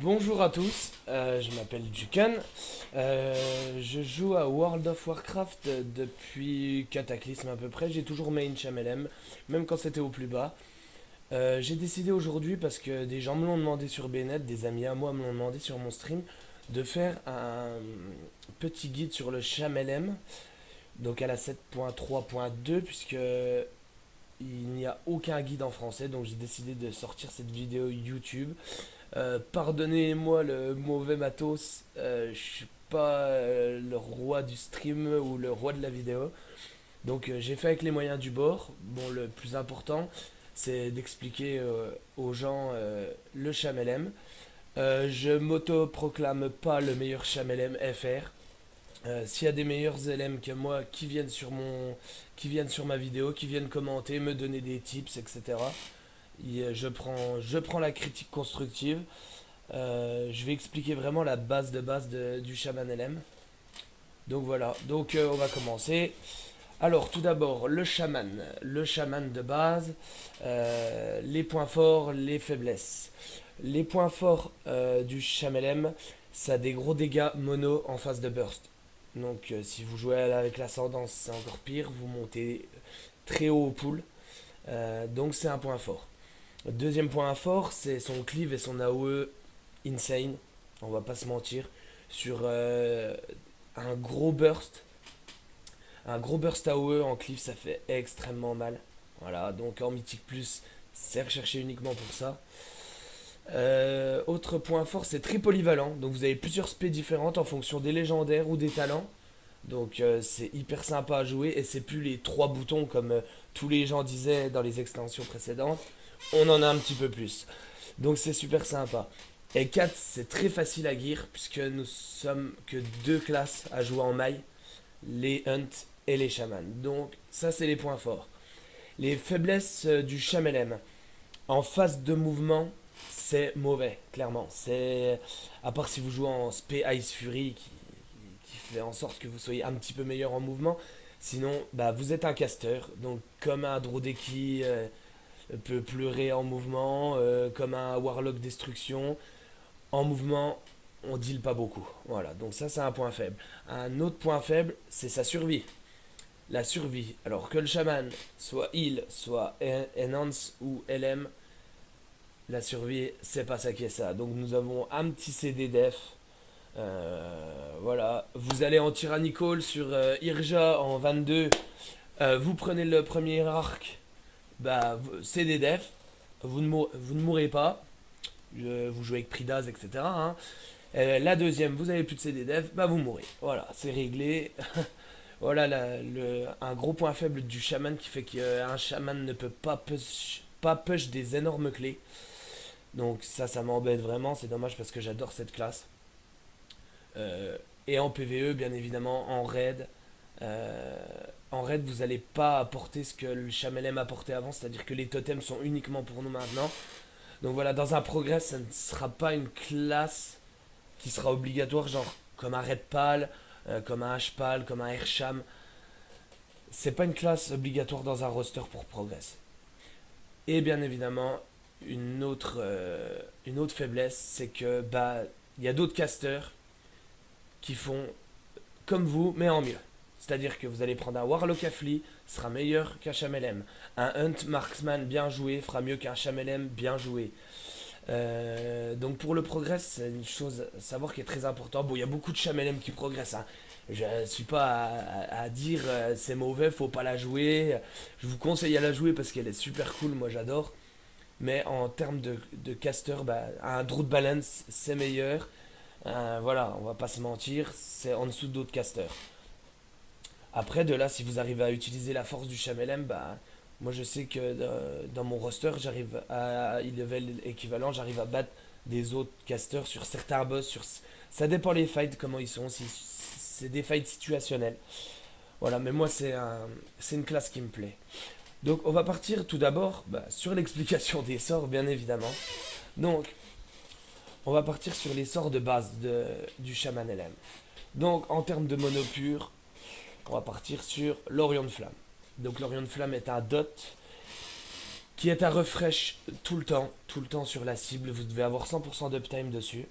Bonjour à tous, je m'appelle Dukan. Je joue à World of Warcraft depuis Cataclysme à peu près. J'ai toujours main Chamelem, même quand c'était au plus bas. J'ai décidé aujourd'hui, parce que des gens me l'ont demandé sur Bnet, des amis à moi me l'ont demandé sur mon stream, de faire un petit guide sur le Chamelem, donc à la 7.3.2, puisque il n'y a aucun guide en français, donc j'ai décidé de sortir cette vidéo YouTube. Pardonnez-moi le mauvais matos, je suis pas le roi du stream ou le roi de la vidéo. Donc j'ai fait avec les moyens du bord. Bon, le plus important, c'est d'expliquer aux gens le Chamelem. Je m'auto-proclame pas le meilleur Chamelem FR. S'il y a des meilleurs LM que moi qui viennent sur ma vidéo, qui viennent commenter, me donner des tips, etc. Je prends la critique constructive. Je vais expliquer vraiment la base de base du Shaman LM. Donc voilà, donc on va commencer. Alors tout d'abord, le chaman de base, les points forts, les faiblesses. Les points forts du Shaman LM, ça a des gros dégâts mono en phase de burst. Donc si vous jouez avec l'ascendance, c'est encore pire, vous montez très haut au pool. Donc c'est un point fort. Deuxième point fort, c'est son cleave et son AOE insane, on va pas se mentir, sur un gros burst. Un gros burst AOE en cleave, ça fait extrêmement mal. Voilà, donc en Mythique Plus, c'est recherché uniquement pour ça. Autre point fort, c'est très polyvalent. Donc vous avez plusieurs spés différentes en fonction des légendaires ou des talents. Donc c'est hyper sympa à jouer et c'est plus les trois boutons comme tous les gens disaient dans les extensions précédentes. On en a un petit peu plus. Donc c'est super sympa. Et 4, c'est très facile à gear puisque nous sommes que deux classes à jouer en maille, les Hunt et les Chamans. Donc ça c'est les points forts. Les faiblesses du Chamelem. En phase de mouvement, c'est mauvais, clairement. C'est à part si vous jouez en Spé Ice Fury qui fait en sorte que vous soyez un petit peu meilleur en mouvement. Sinon, bah, vous êtes un caster, donc comme un Drodeki peut pleurer en mouvement, comme un Warlock Destruction. En mouvement, on deal pas beaucoup. Voilà, donc ça c'est un point faible. Un autre point faible, c'est sa survie. La survie. Alors que le chaman soit heal, soit enhance ou LM, la survie, c'est pas ça qui est ça. Donc nous avons un petit CD def. Voilà, vous allez en Tyrannical sur Irja en 22. Vous prenez le premier arc, bah CD def. Vous ne mourrez pas. Vous jouez avec Pridaz, etc. Hein. La deuxième, vous avez plus de CD def, bah vous mourrez. Voilà, c'est réglé. Voilà un gros point faible du chaman qui fait qu'un chaman ne peut pas push des énormes clés. Donc ça m'embête vraiment, c'est dommage parce que j'adore cette classe. Et en PvE, bien évidemment, euh, en raid, vous n'allez pas apporter ce que le Chamelem apportait avant, c'est-à-dire que les totems sont uniquement pour nous maintenant. Donc voilà, dans un progress, ça ne sera pas une classe qui sera obligatoire, genre comme un Red Pal, comme un H-Pal, comme un Airsham. C'est pas une classe obligatoire dans un roster pour progress. Et bien évidemment, une autre faiblesse, c'est que bah il y a d'autres casters qui font comme vous, mais en mieux. C'est-à-dire que vous allez prendre un Warlock Affli, sera meilleur qu'un Chamelem. Un Hunt Marksman bien joué fera mieux qu'un Chamelem bien joué. Donc pour le progress, c'est une chose à savoir qui est très important. Bon, il y a beaucoup de Chamelem qui progressent. Hein. Je ne suis pas à dire c'est mauvais, faut pas la jouer. Je vous conseille à la jouer parce qu'elle est super cool, moi j'adore. Mais en termes de caster, bah, un Druid Balance c'est meilleur. Voilà, on va pas se mentir, c'est en dessous d'autres casters. Après, de là, si vous arrivez à utiliser la force du Chamelem, bah, moi je sais que dans mon roster, j'arrive à level équivalent, j'arrive à battre des autres casters sur certains boss. Ça dépend les fights, comment ils sont. Si c'est des fights situationnels. Voilà, mais moi c'est une classe qui me plaît. Donc on va partir tout d'abord bah, sur l'explication des sorts, bien évidemment. Donc, on va partir sur les sorts de base du Shaman LM. Donc en termes de mono pur, on va partir sur l'Orion de Flamme. Donc l'Orion de Flamme est un dot qui est à refresh tout le temps sur la cible. Vous devez avoir 100% d'uptime dessus.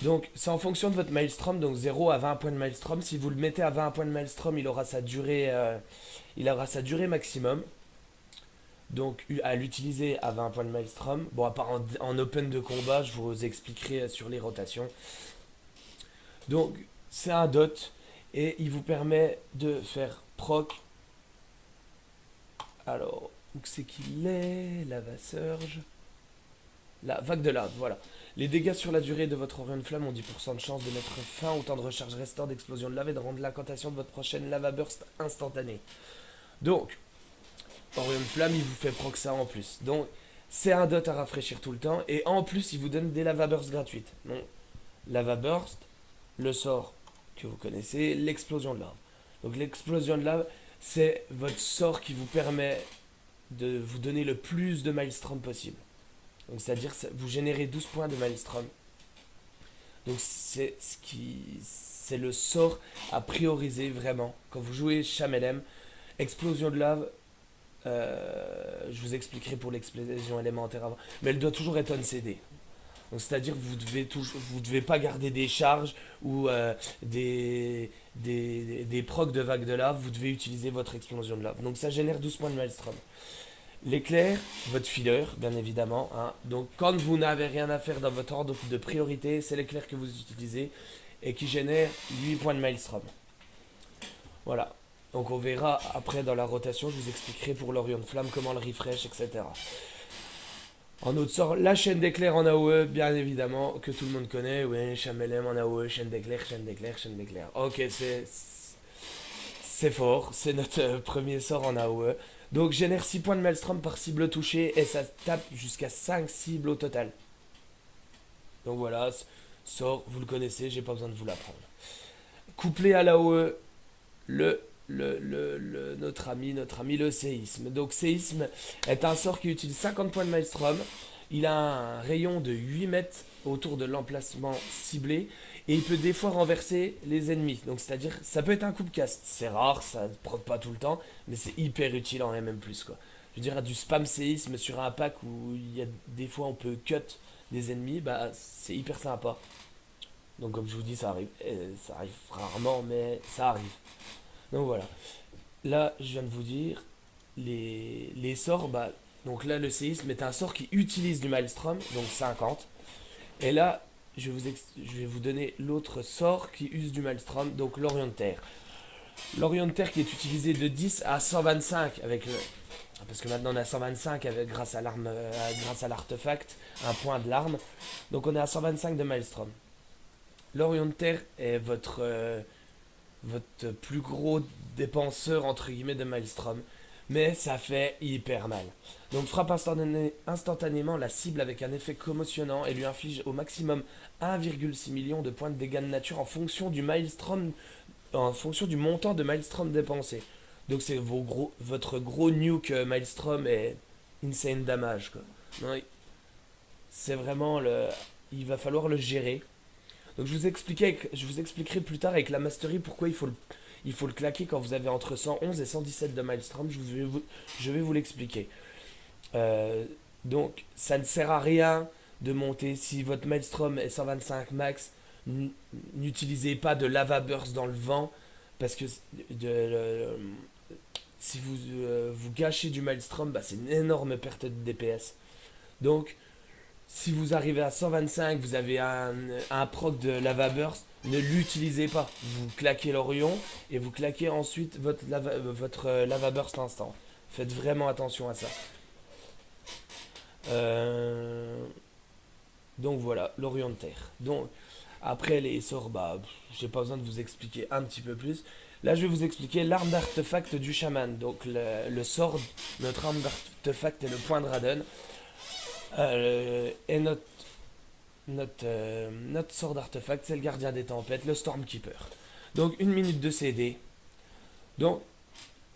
Donc c'est en fonction de votre Maelstrom, donc 0 à 20 points de Maelstrom. Si vous le mettez à 20 points de Maelstrom, il aura sa durée maximum. Donc à l'utiliser à 20 points de Maelstrom. Bon, à part en open de combat, je vous expliquerai sur les rotations. Donc c'est un dot et il vous permet de faire proc. Alors, où c'est qu'il est? Lava Surge. La vague de lave, voilà. Les dégâts sur la durée de votre Orion Flamme ont 10% de chance de mettre fin au temps de recharge restant d'explosion de lave et de rendre l'incantation de votre prochaine lava burst instantanée. Donc, Orion Flamme, il vous fait proc ça en plus. Donc, c'est un dot à rafraîchir tout le temps. Et en plus, il vous donne des lava bursts gratuites. Donc, lava burst, le sort que vous connaissez, l'explosion de lave. Donc, l'explosion de lave, c'est votre sort qui vous permet de vous donner le plus de maelstrom possible. Donc c'est-à-dire vous générez 12 points de maelstrom. Donc c'est le sort à prioriser vraiment. Quand vous jouez Chamelem, explosion de lave, je vous expliquerai pour l'explosion élémentaire avant. Mais elle doit toujours être on CD. Donc c'est-à-dire vous devez pas garder des charges ou des procs de vagues de lave. Vous devez utiliser votre explosion de lave. Donc ça génère 12 points de maelstrom. L'éclair, votre filler, bien évidemment. Hein. Donc, quand vous n'avez rien à faire dans votre ordre de priorité, c'est l'éclair que vous utilisez et qui génère 8 points de maelstrom. Voilà. Donc, on verra après dans la rotation, je vous expliquerai pour l'Orion de Flamme comment le refresh, etc. En autre sort, la chaîne d'éclair en AOE, bien évidemment, que tout le monde connaît. Oui, Chamelem en AOE, chaîne d'éclair, chaîne d'éclair, chaîne d'éclair. Ok, c'est fort, c'est notre premier sort en AOE. Donc génère 6 points de maelstrom par cible touchée et ça tape jusqu'à 5 cibles au total. Donc voilà, sort, vous le connaissez, j'ai pas besoin de vous l'apprendre. Couplé à l'AOE, notre ami le séisme. Donc séisme est un sort qui utilise 50 points de maelstrom. Il a un rayon de 8 mètres autour de l'emplacement ciblé et il peut des fois renverser les ennemis. Donc c'est-à-dire, ça peut être un coup de cast. C'est rare, ça ne proc pas tout le temps, mais c'est hyper utile en MM+, quoi. Je veux dire, du spam séisme sur un pack où il y a des fois on peut cut des ennemis, bah c'est hyper sympa. Donc comme je vous dis, ça arrive rarement, mais ça arrive. Donc voilà. Là, je viens de vous dire, les sorts, bah, donc là le séisme est un sort qui utilise du maelstrom, donc 50. Et là, je vais vous donner l'autre sort qui use du maelstrom, donc l'Orient de Terre. L'Orient de Terre qui est utilisé de 10 à 125 avec le... Parce que maintenant on est à 125 grâce à l'arme, grâce à l'artefact, un point de l'arme. Donc on est à 125 de maelstrom. L'Orient de Terre est votre plus gros dépenseur entre guillemets de maelstrom. Mais ça fait hyper mal. Donc frappe instantanément la cible avec un effet commotionnant et lui inflige au maximum 1,6 million de points de dégâts de nature en fonction du maelstrom, en fonction du montant de maelstrom dépensé. Donc c'est votre gros nuke maelstrom et insane damage quoi. Non, c'est vraiment le, il va falloir le gérer. Donc je vous expliquerai plus tard avec la mastery pourquoi il faut le claquer quand vous avez entre 111 et 117 de maelstrom. Je vais vous l'expliquer. Donc ça ne sert à rien de monter si votre maelstrom est 125 max. N'utilisez pas de lava burst dans le vent parce que si vous gâchez du maelstrom, bah, c'est une énorme perte de DPS. Donc si vous arrivez à 125, vous avez un proc de lava burst, ne l'utilisez pas. Vous claquez l'Orion et vous claquez ensuite votre lava burst instant. Faites vraiment attention à ça. Donc voilà, l'Orient de Terre. Donc après les sorts, bah, j'ai pas besoin de vous expliquer un petit peu plus. Là, je vais vous expliquer l'arme d'artefact du chaman. Donc le sort, notre arme d'artefact est le point de Radon. Et notre sort d'artefact, c'est le gardien des tempêtes, le Stormkeeper. Donc 1 minute de CD. Donc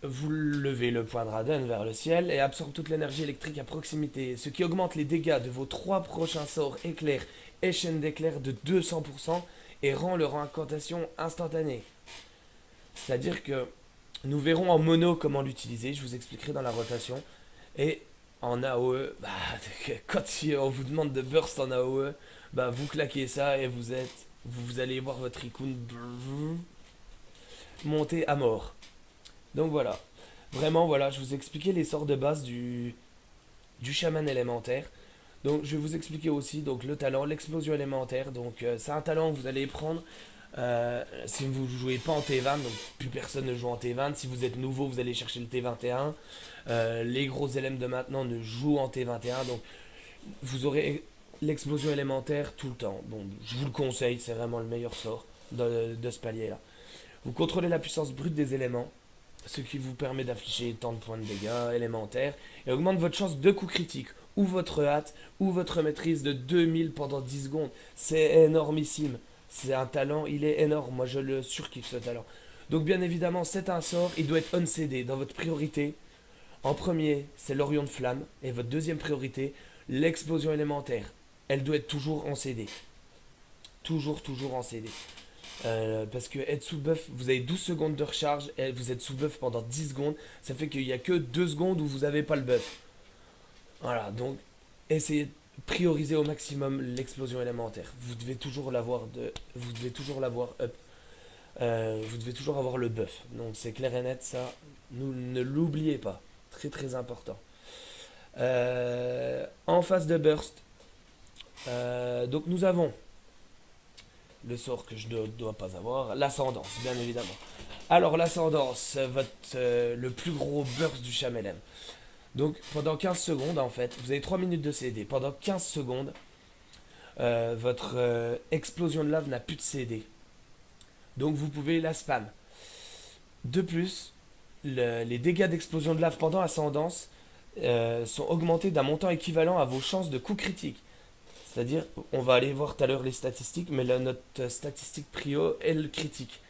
vous levez le point de Radon vers le ciel et absorbe toute l'énergie électrique à proximité, ce qui augmente les dégâts de vos 3 prochains sorts éclair et chaîne d'éclair de 200% et rend leur incantation instantanée. C'est-à-dire que nous verrons en mono comment l'utiliser, je vous expliquerai dans la rotation. Et en AOE, bah, quand on vous demande de burst en AOE, bah, vous claquez ça et vous allez voir votre icône monter à mort. Donc voilà. Vraiment, voilà, je vous ai expliqué les sorts de base du chaman élémentaire. Donc je vais vous expliquer aussi donc le talent, l'explosion élémentaire. Donc c'est un talent que vous allez prendre si vous ne jouez pas en T20, donc plus personne ne joue en T20. Si vous êtes nouveau, vous allez chercher le T21. Les gros éléments de maintenant ne jouent en T21, donc vous aurez l'explosion élémentaire tout le temps. Bon, je vous le conseille, c'est vraiment le meilleur sort de ce palier-là. Vous contrôlez la puissance brute des éléments, ce qui vous permet d'afficher tant de points de dégâts élémentaires et augmente votre chance de coup critique, ou votre hâte, ou votre maîtrise de 2000 pendant 10 secondes. C'est énormissime. C'est un talent, il est énorme. Moi, je le surkiffe ce talent. Donc, bien évidemment, c'est un sort, il doit être on-CD dans votre priorité. En premier, c'est l'Orion de Flamme. Et votre deuxième priorité, l'explosion élémentaire. Elle doit être toujours en CD. Toujours, toujours en CD. Parce que être sous buff, vous avez 12 secondes de recharge et vous êtes sous buff pendant 10 secondes. Ça fait qu'il n'y a que 2 secondes où vous n'avez pas le buff. Voilà, donc essayez de prioriser au maximum l'explosion élémentaire. Vous devez toujours l'avoir up. Vous devez toujours avoir le buff. Donc c'est clair et net, ça. Ne l'oubliez pas. Très très important. En phase de burst, donc nous avons le sort que je ne dois pas avoir, l'ascendance, bien évidemment. Alors l'ascendance, le plus gros burst du Chamelem. Donc pendant 15 secondes en fait, vous avez 3 minutes de CD. Pendant 15 secondes, votre explosion de lave n'a plus de CD. Donc vous pouvez la spam. De plus, les dégâts d'explosion de lave pendant ascendance sont augmentés d'un montant équivalent à vos chances de coup critique. C'est-à-dire, on va aller voir tout à l'heure les statistiques, mais là, notre statistique prio est le critique.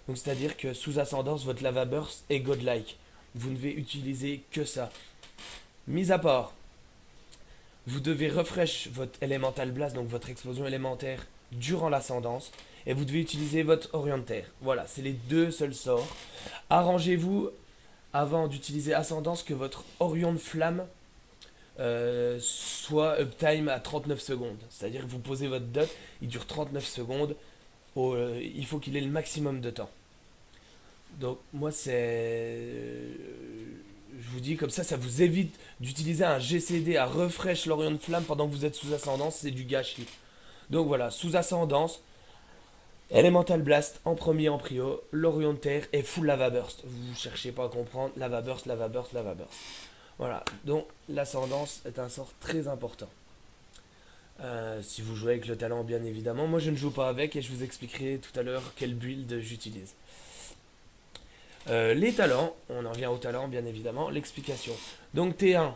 Donc c'est-à-dire que sous ascendance, votre lava burst est godlike. Vous ne devez utiliser que ça. Mis à part, vous devez refresh votre Elemental Blast, donc votre explosion élémentaire, durant l'ascendance. Et vous devez utiliser votre Orientaire. Voilà, c'est les deux seuls sorts. Arrangez-vous avant d'utiliser ascendance que votre Orion de Flamme soit uptime à 39 secondes. C'est-à-dire que vous posez votre dot, il dure 39 secondes. Il faut qu'il ait le maximum de temps. Donc moi je vous dis comme ça vous évite d'utiliser un GCD à refresh l'Orion de Flamme pendant que vous êtes sous ascendance, c'est du gâchis. Donc voilà, sous ascendance, Elemental Blast en premier en prio, l'Orion de Terre et full Lava Burst. Vous cherchez pas à comprendre, Lava Burst, Lava Burst, Lava Burst. Voilà, donc l'ascendance est un sort très important. Si vous jouez avec le talent, bien évidemment. Moi, je ne joue pas avec et je vous expliquerai tout à l'heure quelle build j'utilise. Les talents, on en revient aux talents, bien évidemment. L'explication. Donc T1,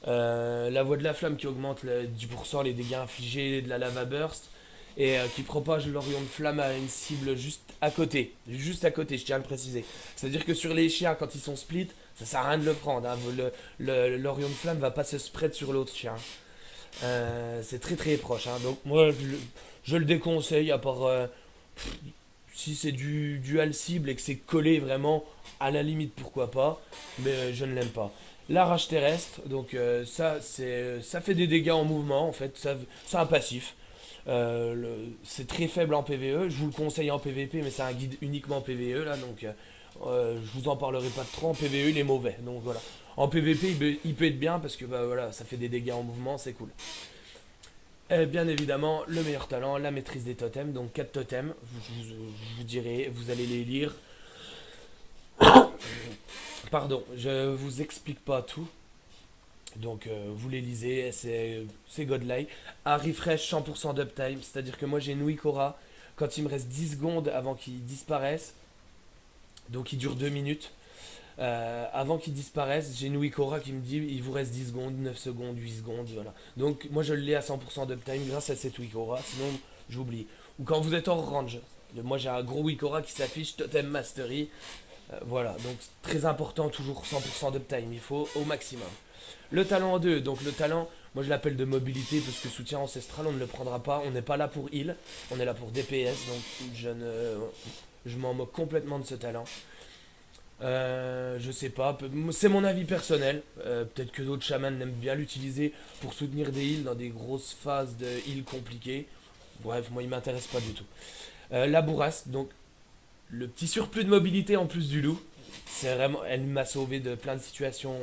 la voie de la flamme qui augmente 10% les dégâts infligés de la lava burst et qui propage l'Orion de flamme à une cible juste à côté. Juste à côté, je tiens à le préciser. C'est-à-dire que sur les chiens, quand ils sont split, ça sert à rien de le prendre. Hein. L'Orion de flamme va pas se spread sur l'autre chien. C'est très très proche. Hein. Donc moi, je le déconseille à part si c'est du dual cible et que c'est collé vraiment, à la limite pourquoi pas, mais je ne l'aime pas. La rage terrestre, donc ça fait des dégâts en mouvement en fait, c'est un passif. C'est très faible en PvE, je vous le conseille en PvP, mais c'est un guide uniquement PvE là, donc je vous en parlerai pas trop. En PvE il est mauvais, donc voilà. En PvP il peut être bien parce que bah, voilà, ça fait des dégâts en mouvement, c'est cool. Et bien évidemment, le meilleur talent, la maîtrise des totems, donc 4 totems, je vous dirai, vous allez les lire. Pardon, je vous explique pas tout. Donc vous les lisez, c'est godlike. À refresh 100% d'uptime, c'est-à-dire que moi j'ai Nuikora, quand il me reste 10 secondes avant qu'il disparaisse, donc il dure 2 minutes, avant qu'il disparaisse, j'ai Nuikora qui me dit il vous reste 10 secondes, 9 secondes, 8 secondes, voilà. Donc moi je l'ai à 100% d'uptime grâce à cette Nuikora, sinon j'oublie. Ou quand vous êtes hors range, moi j'ai un gros Nuikora qui s'affiche, Totem Mastery, voilà, donc très important, toujours 100% d'uptime, il faut au maximum. Le talent en 2, donc le talent, moi je l'appelle de mobilité parce que soutien ancestral on ne le prendra pas, on n'est pas là pour heal, on est là pour DPS, donc je m'en moque complètement de ce talent. Je sais pas, c'est mon avis personnel. Peut-être que d'autres chamans aiment bien l'utiliser pour soutenir des heals dans des grosses phases de heal compliquées. Bref, moi il m'intéresse pas du tout. La bourrasque, donc le petit surplus de mobilité en plus du loup. C'est vraiment, elle m'a sauvé de plein de situations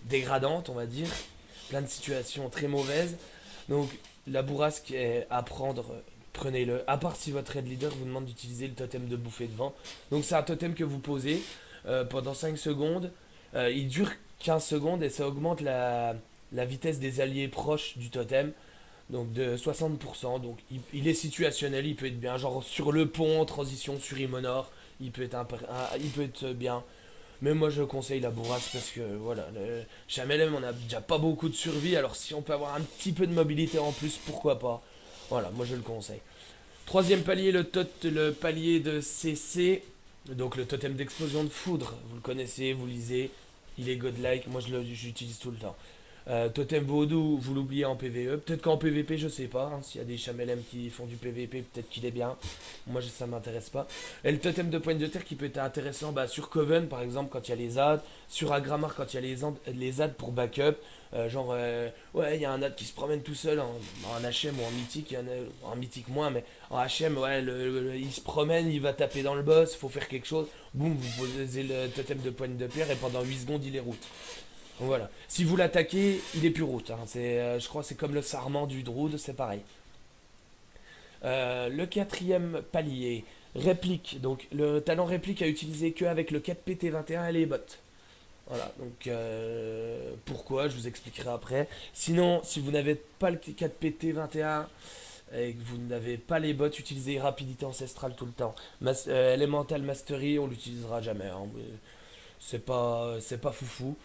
dégradantes, on va dire. Plein de situations très mauvaises. Donc la bourrasque est à prendre, prenez-le. À part si votre raid leader vous demande d'utiliser le totem de bouffée de vent. Donc c'est un totem que vous posez pendant 5 secondes. Il dure 15 secondes et ça augmente la vitesse des alliés proches du totem. Donc de 60%. Donc il est situationnel, il peut être bien. Genre sur le pont, transition sur Imonor, il peut être bien. Mais moi je conseille la bourrasque parce que voilà, le Chamelem on a déjà pas beaucoup de survie, alors si on peut avoir un petit peu de mobilité en plus, pourquoi pas. Voilà, moi je le conseille. Troisième palier, le palier de CC, donc le totem d'explosion de foudre. Vous le connaissez, vous lisez, il est godlike, moi j'utilise tout le temps. Totem Vaudou, vous l'oubliez en PvE. Peut-être qu'en PvP, je sais pas. Hein, s'il y a des Chamelem qui font du PvP, peut-être qu'il est bien. Moi, ça m'intéresse pas. Et le totem de pointe de terre qui peut être intéressant sur Coven, par exemple, quand il y a les AD. Sur Agramar, quand il y a les AD pour backup. Ouais, il y a un AD qui se promène tout seul en HM ou en mythique. En mythique moins, mais en HM, ouais, il se promène, il va taper dans le boss, faut faire quelque chose. Boum, vous posez le totem de pointe de pierre et pendant 8 secondes, il est route. Donc voilà. Si vous l'attaquez, il est plus route. Hein. Je crois que c'est comme le sarment du Druid, c'est pareil. Le quatrième palier, réplique. Donc le talent réplique à utiliser que avec le 4PT21 et les bots. Voilà, donc pourquoi, je vous expliquerai après. Sinon, si vous n'avez pas le 4PT21 et que vous n'avez pas les bots, utilisez rapidité ancestrale tout le temps. Elemental Mastery, on l'utilisera jamais. Hein. C'est pas foufou.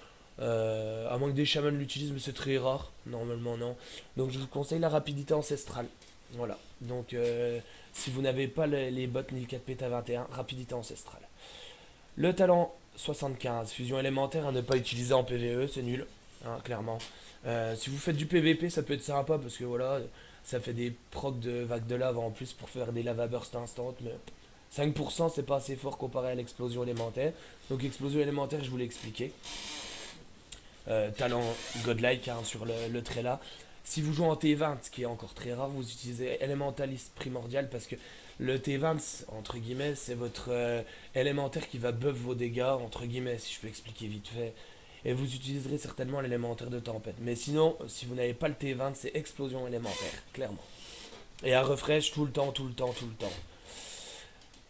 À moins que des chamans l'utilisent, mais c'est très rare. Normalement, non. Donc, je vous conseille la rapidité ancestrale. Voilà. Donc, si vous n'avez pas les bots ni le 4 Peta 21, rapidité ancestrale. Le talent 75, fusion élémentaire à ne pas utiliser en PvE, c'est nul. Hein, clairement. Si vous faites du PvP, ça peut être sympa parce que voilà, ça fait des procs de vagues de lave en plus pour faire des lava bursts instant. Mais 5% c'est pas assez fort comparé à l'explosion élémentaire. Donc, explosion élémentaire, je vous l'ai expliqué. Talent godlike hein, sur le trait là. Si vous jouez en T20, ce qui est encore très rare, vous utilisez élémentaliste primordial parce que le T20, entre guillemets, c'est votre élémentaire qui va buff vos dégâts, entre guillemets, si je peux expliquer vite fait. Et vous utiliserez certainement l'élémentaire de tempête. Mais sinon, si vous n'avez pas le T20, c'est explosion élémentaire, clairement. Et à refresh tout le temps, tout le temps, tout le temps.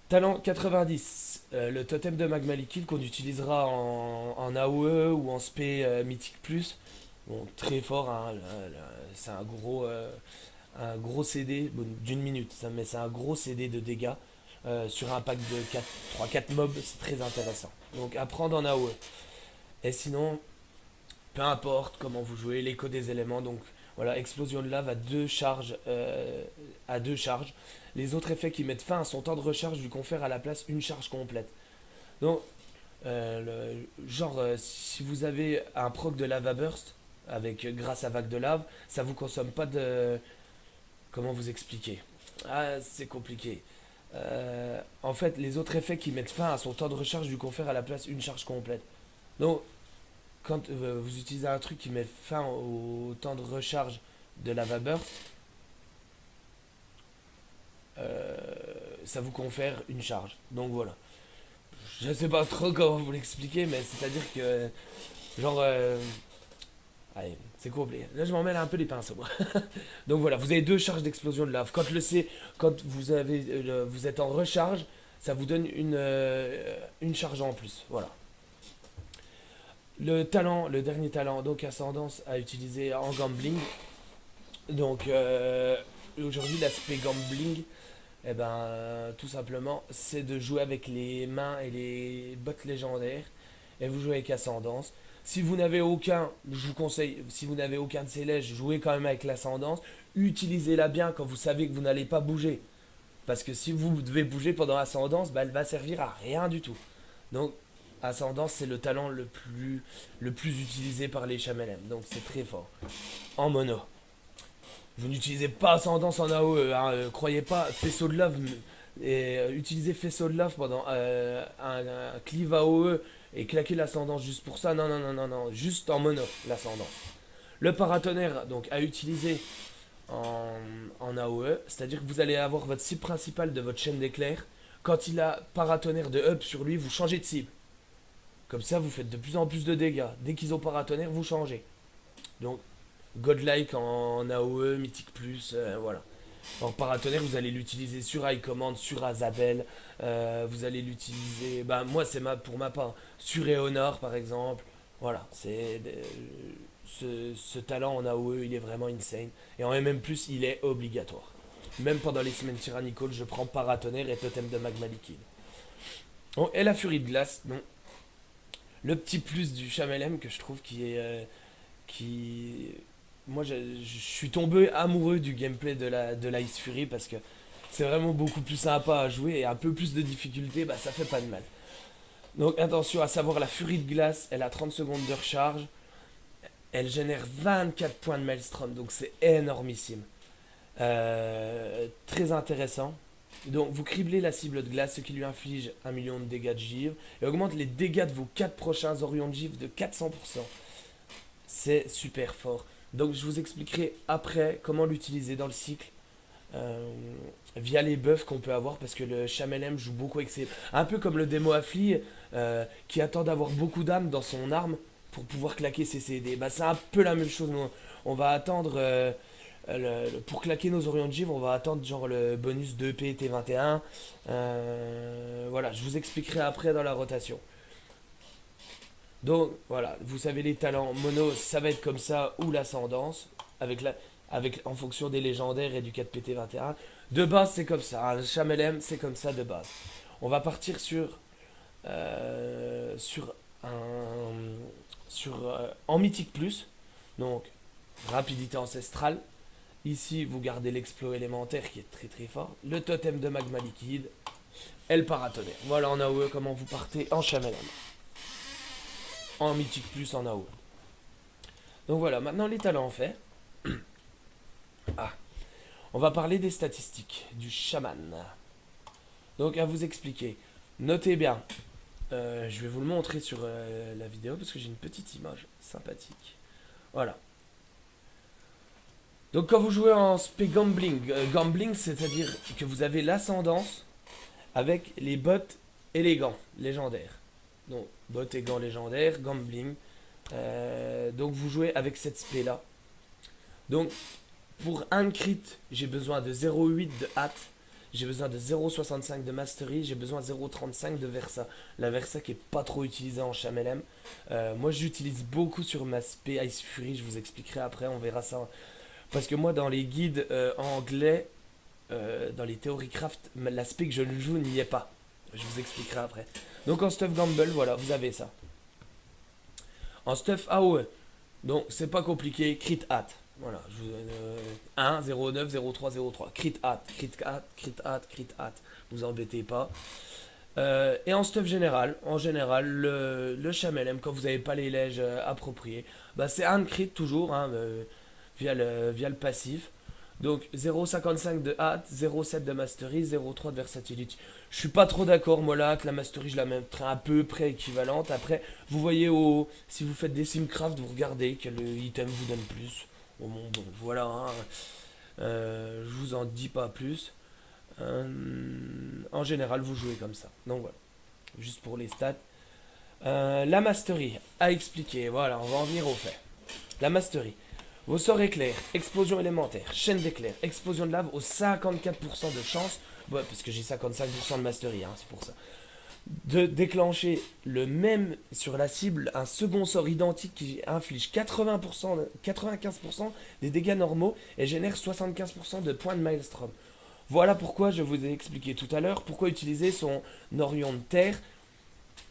Talent 90, le totem de Magma Liquide qu'on utilisera en AOE ou en SP Mythique Plus. Bon, très fort, hein, c'est un gros CD bon, d'une minute, mais c'est un gros CD de dégâts sur un pack de 3-4 mobs, c'est très intéressant. Donc à prendre en AOE. Et sinon, peu importe comment vous jouez, l'écho des éléments, donc voilà, explosion de lave à deux charges. Les autres effets qui mettent fin à son temps de recharge lui confèrent à la place une charge complète. Donc, si vous avez un proc de lava burst, grâce à vague de lave, ça vous consomme pas de... Comment vous expliquer? Ah, c'est compliqué. En fait, les autres effets qui mettent fin à son temps de recharge lui confèrent à la place une charge complète. Donc, quand vous utilisez un truc qui met fin au temps de recharge de lava burst, euh, ça vous confère une charge. Donc voilà. Je sais pas trop comment vous l'expliquer, mais c'est-à-dire que, genre, allez, c'est compliqué. Là, je m'en mêle un peu les pinceaux, moi. Donc voilà, vous avez deux charges d'explosion de lave. Quand vous êtes en recharge, ça vous donne une charge en plus. Voilà. Le dernier talent, donc ascendance à utiliser en gambling. Donc aujourd'hui, l'aspect gambling, eh ben, tout simplement, c'est de jouer avec les mains et les bottes légendaires. Et vous jouez avec ascendance. Si vous n'avez aucun, je vous conseille, si vous n'avez aucun de ces lèges, jouez quand même avec l'ascendance. Utilisez-la bien quand vous savez que vous n'allez pas bouger. Parce que si vous devez bouger pendant ascendance, bah, elle va servir à rien du tout. Donc, ascendance, c'est le talent le plus utilisé par les Chamelem. Donc, c'est très fort. En mono. Vous n'utilisez pas ascendance en AOE, hein, croyez pas, faisceau de lave, Et utiliser faisceau de lave pendant un cleave AOE et claquer l'ascendance juste pour ça, non, non, non, non, non, juste en mono, l'ascendance. Le paratonnerre, donc à utiliser en, en AOE, c'est-à-dire que vous allez avoir votre cible principale de votre chaîne d'éclairs. Quand il a paratonnerre de up sur lui, vous changez de cible. Comme ça, vous faites de plus en plus de dégâts. Dès qu'ils ont paratonnerre, vous changez. Donc, Godlike en AOE, Mythique Plus, voilà. En paratonnerre, vous allez l'utiliser sur High Command, sur Azabel. Vous allez l'utiliser, bah moi c'est pour ma part, sur Eonor par exemple. Voilà, ce talent en AOE, il est vraiment insane. Et en MM+, il est obligatoire. Même pendant les semaines tyrannicales, je prends paratonnerre et totem de magma liquide. Bon, et la furie de glace, bon. Le petit plus du Chamelem que je trouve qui est... qui... Moi, je suis tombé amoureux du gameplay de la Ice Fury parce que c'est vraiment beaucoup plus sympa à jouer et un peu plus de difficulté, bah ça fait pas de mal. Donc attention à savoir, la Furie de glace, elle a 30 secondes de recharge, elle génère 24 points de Maelstrom, donc c'est énormissime. Très intéressant. Donc vous criblez la cible de glace, ce qui lui inflige 1 million de dégâts de givre, et augmente les dégâts de vos 4 prochains orions de givre de 400%. C'est super fort. Donc je vous expliquerai après comment l'utiliser dans le cycle. euh, Via les buffs qu'on peut avoir, parce que le Chamelem joue beaucoup avec ses... Un peu comme le démo Affli, qui attend d'avoir beaucoup d'âme dans son arme pour pouvoir claquer ses CD. Bah c'est un peu la même chose. Nous, on va attendre... pour claquer nos orients de givre, on va attendre genre le bonus 2P T21. Voilà, je vous expliquerai après dans la rotation. Donc voilà, vous savez les talents mono, ça va être comme ça, ou l'ascendance, en fonction des légendaires et du 4PT21. De base, c'est comme ça, hein, le Chamelem, c'est comme ça de base. On va partir sur un, en mythique plus, donc rapidité ancestrale. Ici, vous gardez l'explos élémentaire qui est très très fort, le totem de magma liquide, et le paratonnerre. Voilà en AOE comment vous partez en Chamelem. En mythique plus en AOE. Donc voilà, maintenant les talents en fait. Ah, on va parler des statistiques du chaman. Donc à vous expliquer. Notez bien. Je vais vous le montrer sur la vidéo parce que j'ai une petite image sympathique. Voilà. Donc quand vous jouez en spé gambling, gambling c'est-à-dire que vous avez l'ascendance avec les bottes et les gants légendaires. Donc bottes et gants légendaires, gambling. Donc vous jouez avec cette spé là. Donc pour un crit, j'ai besoin de 0,8 de hâte, j'ai besoin de 0,65 de mastery, j'ai besoin de 0,35 de versa. La versa qui est pas trop utilisée en Chamelem. Moi j'utilise beaucoup sur ma spé Ice Fury, je vous expliquerai après, on verra ça. Parce que moi dans les guides anglais, dans les Theory Craft, l'aspect que je le joue n'y est pas. Je vous expliquerai après. Donc en stuff gamble, voilà, vous avez ça. En stuff AOE, donc c'est pas compliqué, crit hâte. Voilà, 1, 0, 9, 0, 3, 0, 3. Crit hâte, crit hâte, crit hâte, crit hâte. Vous embêtez pas. Et en stuff général, en général, le Chamelem, quand vous n'avez pas les lèges appropriées, bah c'est un crit toujours, hein, via le passif. Donc 0,55 de hâte, 0,7 de mastery, 0,3 de versatility. Je suis pas trop d'accord, moi là, que la mastery je la mettrais à peu près équivalente. Après, vous voyez, si vous faites des simcraft, vous regardez quel item vous donne plus. Bon, voilà, hein. Je vous en dis pas plus. En général, vous jouez comme ça. Donc voilà, juste pour les stats. La mastery, à expliquer, voilà, on va en venir au fait. La mastery. Vos sorts éclairs, explosion élémentaire, chaîne d'éclairs, explosion de lave aux 54% de chance, ouais, parce que j'ai 55% de mastery, hein, c'est pour ça, de déclencher le même sur la cible, un second sort identique qui inflige 80%, 95% des dégâts normaux et génère 75% de points de Maelstrom. Voilà pourquoi je vous ai expliqué tout à l'heure pourquoi utiliser son Orion de terre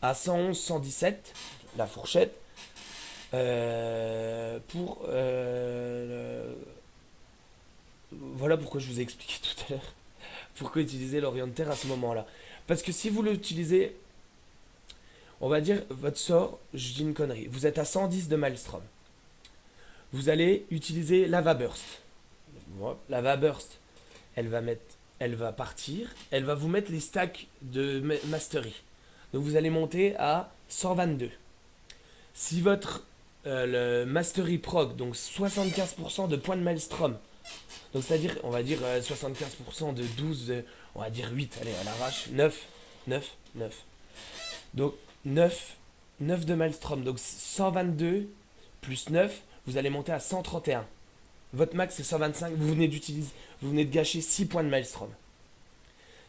à 111-117, la fourchette, voilà pourquoi je vous ai expliqué tout à l'heure pourquoi utiliser l'Orient de terre à ce moment-là. Parce que si vous l'utilisez, on va dire votre sort, je dis une connerie, vous êtes à 110 de Maelstrom. Vous allez utiliser Lava Burst. Lava Burst, elle va mettre elle va partir, elle va vous mettre les stacks de mastery. Donc vous allez monter à 122. Si votre le mastery proc, donc 75% de points de maelstrom, donc c'est-à-dire, on va dire 75% de 12, on va dire 8, allez, à l'arrache, 9, 9, 9. Donc 9, 9 de maelstrom, donc 122 plus 9, vous allez monter à 131. Votre max c'est 125, vous venez de gâcher 6 points de maelstrom.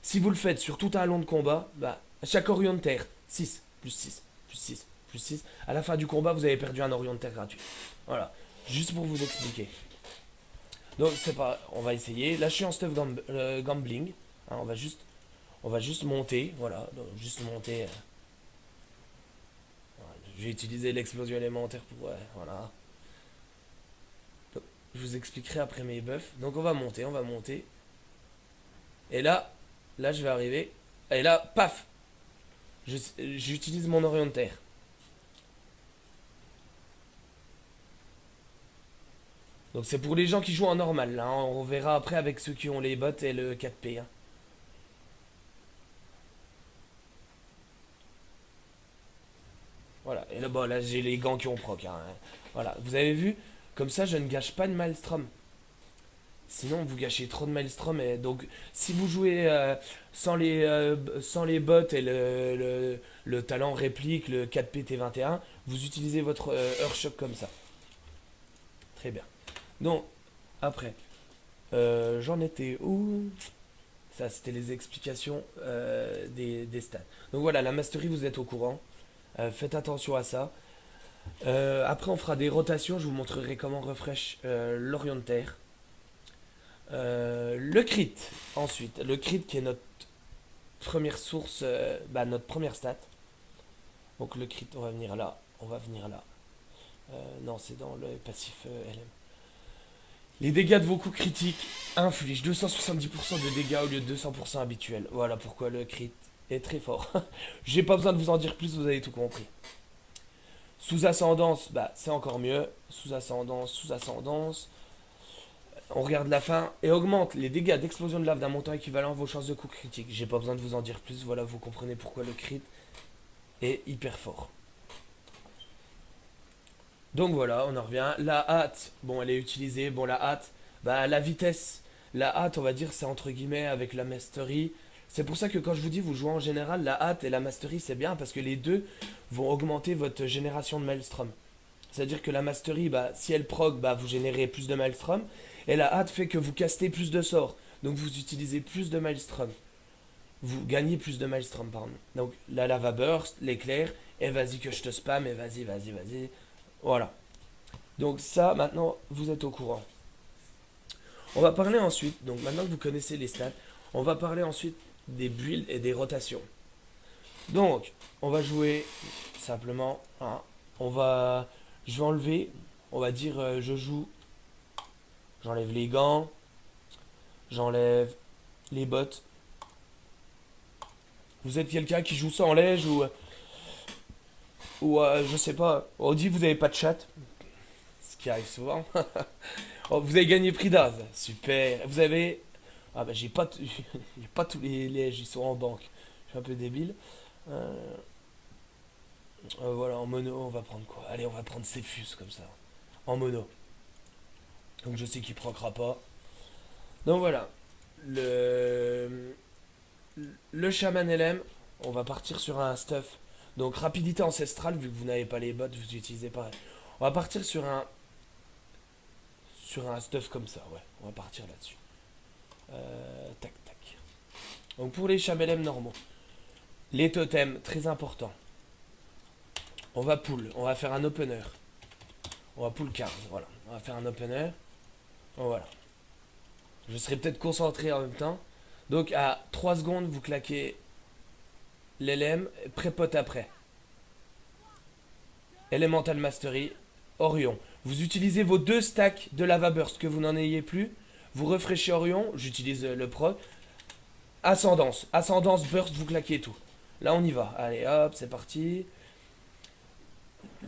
Si vous le faites sur tout un long de combat, bah, à chaque orion de terre, 6, plus 6, plus 6, plus 6. À la fin du combat, vous avez perdu un orion de terre gratuit. Voilà, juste pour vous expliquer. Donc c'est pas, on va essayer. Là je suis en stuff gambling. Hein, on va juste monter, voilà, donc, juste monter. Voilà. J'ai utilisé l'explosion élémentaire pour, voilà. Donc, je vous expliquerai après mes buffs. Donc on va monter, on va monter. Et là je vais arriver. Et là, paf, j'utilise mon orion de terre. Donc c'est pour les gens qui jouent en normal, là, hein. On verra après avec ceux qui ont les bots et le 4P. Hein. Voilà, et là, bon, là j'ai les gants qui ont proc. Hein. Voilà, vous avez vu, comme ça je ne gâche pas de maelstrom. Sinon vous gâchez trop de maelstrom. Et donc si vous jouez sans les bots et le talent réplique, le 4P T21, vous utilisez votre Earthshock comme ça. Très bien. Donc, après, j'en étais où? Ça, c'était les explications des stats. Donc voilà, la mastery, vous êtes au courant. Faites attention à ça. Après, on fera des rotations. Je vous montrerai comment refresh l'Orion de Terre. Le crit, ensuite. Le crit qui est notre première source, notre première stat. Donc le crit, on va venir là. On va venir là. Non, c'est dans le passif LM. Les dégâts de vos coups critiques infligent 270% de dégâts au lieu de 200% habituel. Voilà pourquoi le crit est très fort. J'ai pas besoin de vous en dire plus, vous avez tout compris. Sous ascendance, bah c'est encore mieux. Sous ascendance, sous ascendance. On regarde la fin et augmente les dégâts d'explosion de lave d'un montant équivalent à vos chances de coups critiques. J'ai pas besoin de vous en dire plus, voilà, vous comprenez pourquoi le crit est hyper fort. Donc voilà, on en revient. La hâte, bon, elle est utilisée. Bon, la hâte, bah, la vitesse. La hâte, on va dire, c'est entre guillemets avec la mastery. C'est pour ça que quand je vous dis vous jouez en général, la hâte et la mastery, c'est bien parce que les deux vont augmenter votre génération de maelstrom. C'est-à-dire que la mastery, bah, si elle proc, bah, vous générez plus de maelstrom. Et la hâte fait que vous castez plus de sorts. Donc vous utilisez plus de maelstrom. Vous gagnez plus de maelstrom, pardon. Donc la lava burst, l'éclair, et vas-y que je te spam, et vas-y, vas-y, vas-y. Voilà. Donc ça, maintenant, vous êtes au courant. On va parler ensuite, donc maintenant que vous connaissez les stats, on va parler ensuite des builds et des rotations. Donc, on va jouer simplement, hein, je vais enlever, on va dire, je joue, j'enlève les gants, j'enlève les bottes. Vous êtes quelqu'un qui joue sans lège ou je sais pas, on dit que vous avez pas de chat, ce qui arrive souvent. Oh, vous avez gagné prix d'Az, super. Vous avez. Ah bah j'ai pas tous les lèges, ils sont en banque. Je suis un peu débile. Euh, voilà, en mono, on va prendre quoi? Allez, on va prendre Cephus comme ça. En mono. Donc je sais qu'il proquera pas. Donc voilà. Le. Le Shaman LM, on va partir sur un stuff. Donc rapidité ancestrale, vu que vous n'avez pas les bots, vous utilisez pareil. On va partir sur un stuff comme ça, ouais. On va partir là-dessus. Tac, tac. Donc pour les chamelem normaux, les totems, très important. On va pull, on va faire un opener. On va pull 15, voilà. On va faire un opener. Voilà. Je serai peut-être concentré en même temps. Donc à 3 secondes, vous claquez l'LM, pré-pot après. Elemental Mastery, Orion. Vous utilisez vos deux stacks de Lava Burst, que vous n'en ayez plus. Vous refraîchez Orion, j'utilise le proc. Ascendance, Ascendance, Burst, vous claquez tout. Là on y va. Allez hop, c'est parti.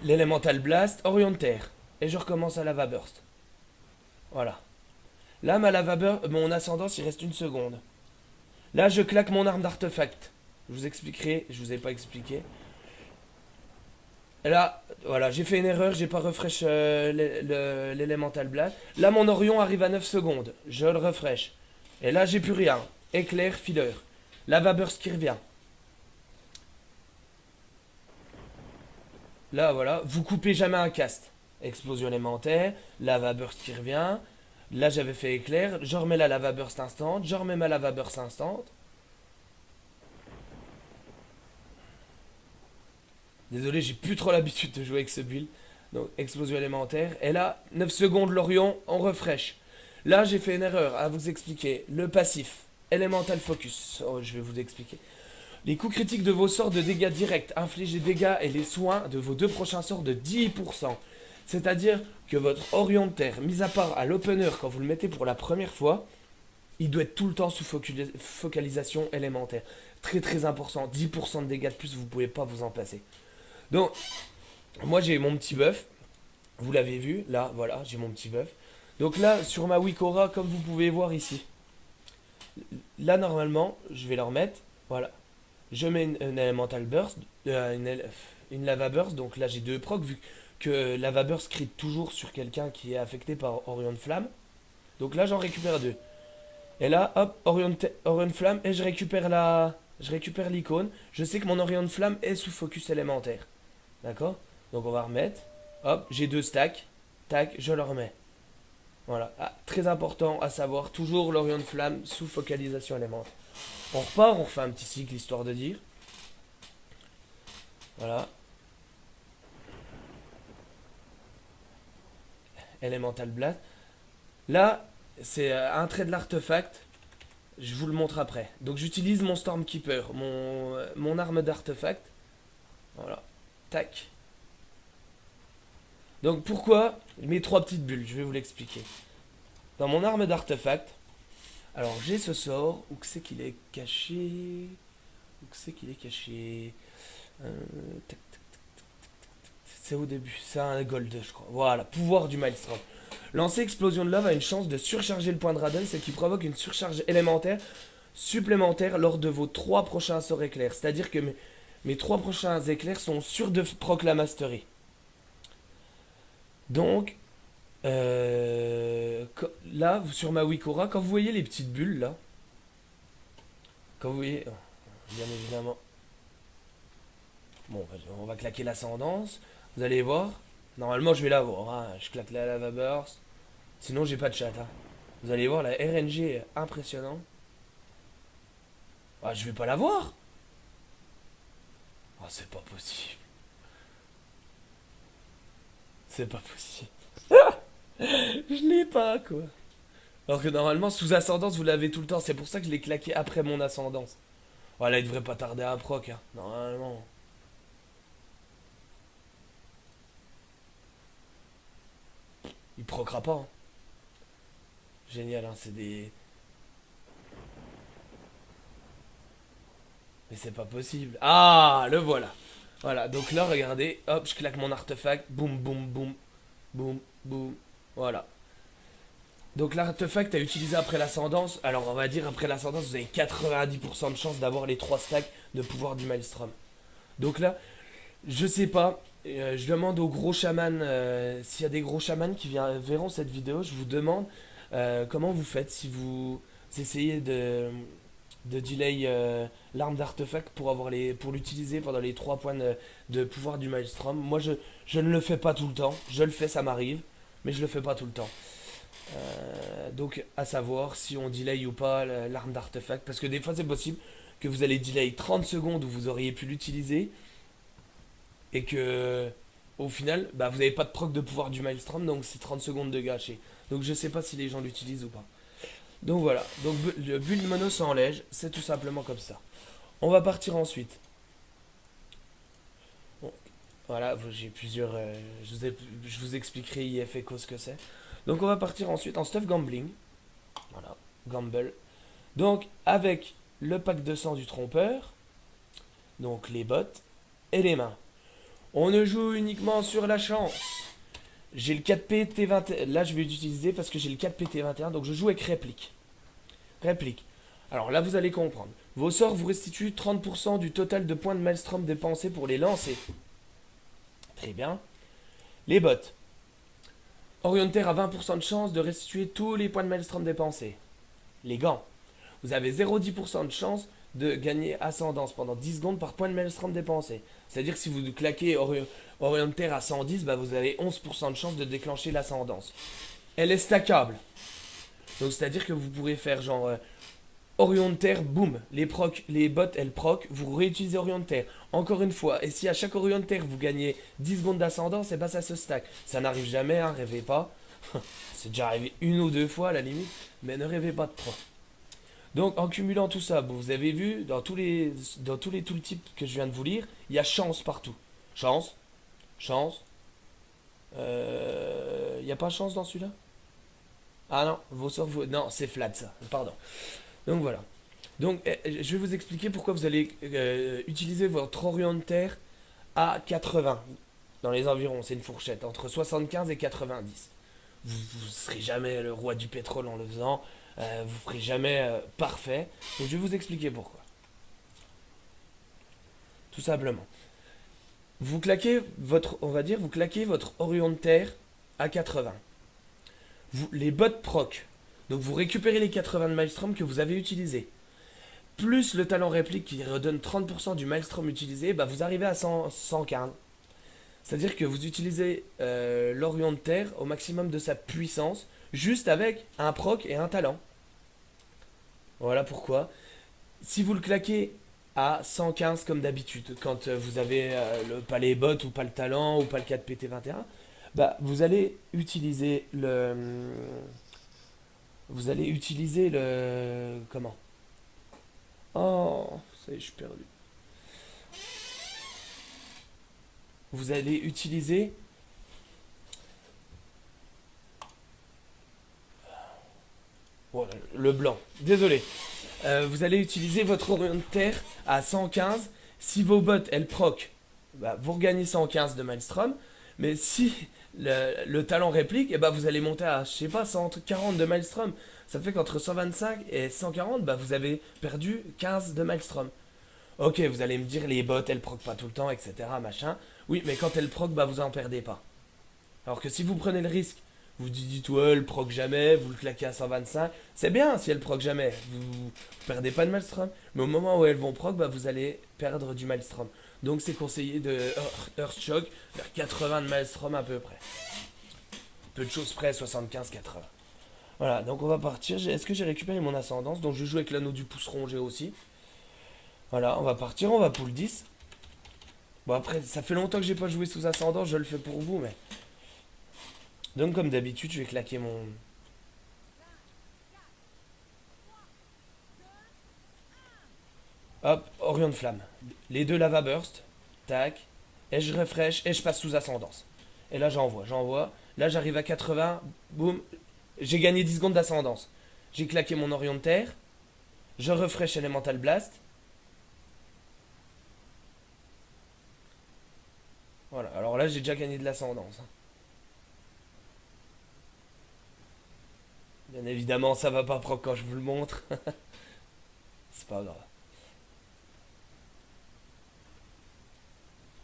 L'Elemental Blast, Orion de Terre. Et je recommence à Lava Burst. Voilà. Là ma Lava Burst, mon Ascendance il reste une seconde. Là, je claque mon arme d'artefact. Je vous expliquerai, je vous ai pas expliqué. Là, voilà, j'ai fait une erreur, j'ai pas refresh l'Elemental Blast. Là, mon Orion arrive à 9 secondes. Je le refresh. Et là, j'ai plus rien. Éclair, filler. Lava Burst qui revient. Là, voilà, vous coupez jamais un cast. Explosion élémentaire, Lava Burst qui revient. Là, j'avais fait éclair. Je remets la Lava Burst instant. Je remets ma Lava Burst instant. Désolé, j'ai plus trop l'habitude de jouer avec ce build. Donc, explosion élémentaire. Et là, 9 secondes, l'Orion, on refresh. Là, j'ai fait une erreur à vous expliquer. Le passif, Elemental Focus. Oh, je vais vous expliquer. Les coups critiques de vos sorts de dégâts directs infligent les dégâts et les soins de vos deux prochains sorts de 10%. C'est-à-dire que votre Orion de terre, mis à part à l'opener quand vous le mettez pour la première fois, il doit être tout le temps sous focalisation élémentaire. Très très important. 10% de dégâts de plus, vous pouvez pas vous en passer. Donc, moi j'ai mon petit buff. Vous l'avez vu, là, voilà, j'ai mon petit buff. Donc là, sur ma Wikora, comme vous pouvez voir ici. Là, normalement, je vais le remettre. Voilà. Je mets une Elemental Burst, une Lava Burst. Donc là, j'ai deux procs, vu que Lava Burst crie toujours sur quelqu'un qui est affecté par Orion de Flamme. Donc là, j'en récupère deux. Et là, hop, Orion de Flamme, et je récupère l'icône. Je sais que mon Orion de Flamme est sous focus élémentaire. D'accord? Donc on va remettre. Hop, j'ai deux stacks. Tac, je le remets. Voilà. Ah, très important à savoir, toujours l'Orion de Flamme sous focalisation élémentaire. On repart, on refait un petit cycle histoire de dire. Voilà. Elemental Blast. Là, c'est un trait de l'artefact. Je vous le montre après. Donc j'utilise mon Stormkeeper, mon arme d'artefact. Voilà. Tac. Donc pourquoi mes trois petites bulles? Je vais vous l'expliquer. Dans mon arme d'artefact, alors j'ai ce sort. Où que c'est qu'il est caché? Où que c'est qu'il est caché? Tac, tac, c'est au début. C'est un gold, je crois. Voilà. Pouvoir du Maelstrom. Lancer explosion de lave a une chance de surcharger le point de Radon, ce qui provoque une surcharge élémentaire supplémentaire lors de vos trois prochains sorts éclairs. C'est-à-dire que mes trois prochains éclairs sont sûrs de proc la mastery. Donc, là, sur ma Wikora, quand vous voyez les petites bulles là, quand vous voyez, bien évidemment, bon, on va claquer l'ascendance, vous allez voir, normalement je vais l'avoir, hein, je claque la lava burst, sinon j'ai pas de chat, hein. Vous allez voir, la RNG est impressionnante. Ah, je vais pas l'avoir. Ah, c'est pas possible. C'est pas possible. Je l'ai pas, quoi. Alors que normalement, sous ascendance, vous l'avez tout le temps. C'est pour ça que je l'ai claqué après mon ascendance. Voilà, il devrait pas tarder à proc, hein. Normalement. Il procra pas, hein. Génial, hein. C'est des. Mais c'est pas possible. Ah, le voilà. Voilà, donc là, regardez. Hop, je claque mon artefact. Boum, boum, boum. Boum, boum. Voilà. Donc l'artefact à utiliser après l'ascendance, alors on va dire après l'ascendance, vous avez 90% de chance d'avoir les 3 stacks de pouvoir du Maelstrom. Donc là, je sais pas, je demande aux gros chamans, s'il y a des gros chamans qui verront cette vidéo, je vous demande comment vous faites si vous essayez de delay l'arme d'artefact pour l'utiliser pendant les 3 points de pouvoir du Maelstrom. Moi je ne le fais pas tout le temps, je le fais, ça m'arrive, mais je le fais pas tout le temps. Donc à savoir si on delay ou pas l'arme d'artefact, parce que des fois c'est possible que vous allez delay 30 secondes où vous auriez pu l'utiliser et que au final bah, vous n'avez pas de proc de pouvoir du Maelstrom, donc c'est 30 secondes de gâché. Donc je sais pas si les gens l'utilisent ou pas. Donc voilà, donc le build mono sans lège, c'est tout simplement comme ça. On va partir ensuite. Bon, voilà, j'ai plusieurs. Je vous expliquerai IF Echo ce que c'est. Donc on va partir ensuite en stuff gambling. Voilà, gamble. Donc avec le pack de sang du trompeur, donc les bottes et les mains. On ne joue uniquement sur la chance. J'ai le 4P T21. Là je vais l'utiliser parce que j'ai le 4P T21, donc je joue avec réplique. Réplique. Alors là, vous allez comprendre. Vos sorts vous restituent 30% du total de points de Maelstrom dépensés pour les lancer. Très bien. Les bottes. Orienter a 20% de chance de restituer tous les points de Maelstrom dépensés. Les gants. Vous avez 0,10% de chance de gagner ascendance pendant 10 secondes par point de Maelstrom dépensé. C'est-à-dire que si vous claquez Orienter à 110, bah vous avez 11% de chance de déclencher l'ascendance. Elle est stackable. Donc c'est-à-dire que vous pourrez faire genre Orienter, boum, les bottes elles proc, vous réutilisez Orienter encore une fois. Et si à chaque Orienter vous gagnez 10 secondes d'ascendance, et bah ça se stack. Ça n'arrive jamais, hein, rêvez pas. C'est déjà arrivé une ou deux fois à la limite, mais ne rêvez pas de trop. Donc en cumulant tout ça, vous avez vu, dans tous les tooltips que je viens de vous lire, il y a chance partout. Chance, chance. Il n'y a pas chance dans celui-là? Ah non, vos sorts, non, c'est flat ça, pardon. Donc voilà. Donc je vais vous expliquer pourquoi vous allez utiliser votre orientaire à 80 dans les environs. C'est une fourchette entre 75 et 90. Vous ne serez jamais le roi du pétrole en le faisant. Vous ne ferez jamais parfait. Donc je vais vous expliquer pourquoi. Tout simplement. Vous claquez votre orientaire à 80. Les bottes proc. Donc vous récupérez les 80 de Maelstrom que vous avez utilisés. Plus le talent réplique qui redonne 30% du Maelstrom utilisé, bah vous arrivez à 115. C'est-à-dire que vous utilisez l'orientaire au maximum de sa puissance, juste avec un proc et un talent. Voilà pourquoi. Si vous le claquez à 115 comme d'habitude, quand vous avez pas les bottes ou pas le talent ou pas le 4PT21, bah vous allez utiliser le... Vous allez utiliser le... Comment? Oh, ça y est, je suis perdu. Vous allez utiliser... Voilà, le blanc. Désolé. Vous allez utiliser votre orientaire à 115. Si vos bottes, elles proc, bah, vous regagnez 115 de Maelstrom. Mais si le talent réplique, et bah, vous allez monter à, je sais pas, 140 de Maelstrom. Ça fait qu'entre 125 et 140, bah, vous avez perdu 15 de Maelstrom. Ok, vous allez me dire, les bottes, elles proc pas tout le temps, etc. Machin. Oui, mais quand elles proc, bah, vous en perdez pas. Alors que si vous prenez le risque, vous dites ouais, elle proc jamais, vous le claquez à 125, c'est bien si elle proc jamais, vous perdez pas de Maelstrom, mais au moment où elles vont proc, bah, vous allez perdre du Maelstrom. Donc c'est conseillé de Earthshock vers 80 de Maelstrom à peu près. Peu de choses près, 75-80. Voilà, donc on va partir. Est-ce que j'ai récupéré mon ascendance? Donc je joue avec l'anneau du pouce rongé aussi. Voilà, on va partir, on va pool 10. Bon après, ça fait longtemps que j'ai pas joué sous ascendance, je le fais pour vous, mais... Donc comme d'habitude, je vais claquer mon... Hop, Orion de Flamme. Les deux lava burst. Tac. Et je refresh et je passe sous ascendance. Et là j'envoie. Là j'arrive à 80. Boum. J'ai gagné 10 secondes d'ascendance. J'ai claqué mon Orion de Terre. Je refresh Elemental Blast. Voilà, alors là j'ai déjà gagné de l'ascendance. Bien évidemment ça va pas proc quand je vous le montre. C'est pas grave.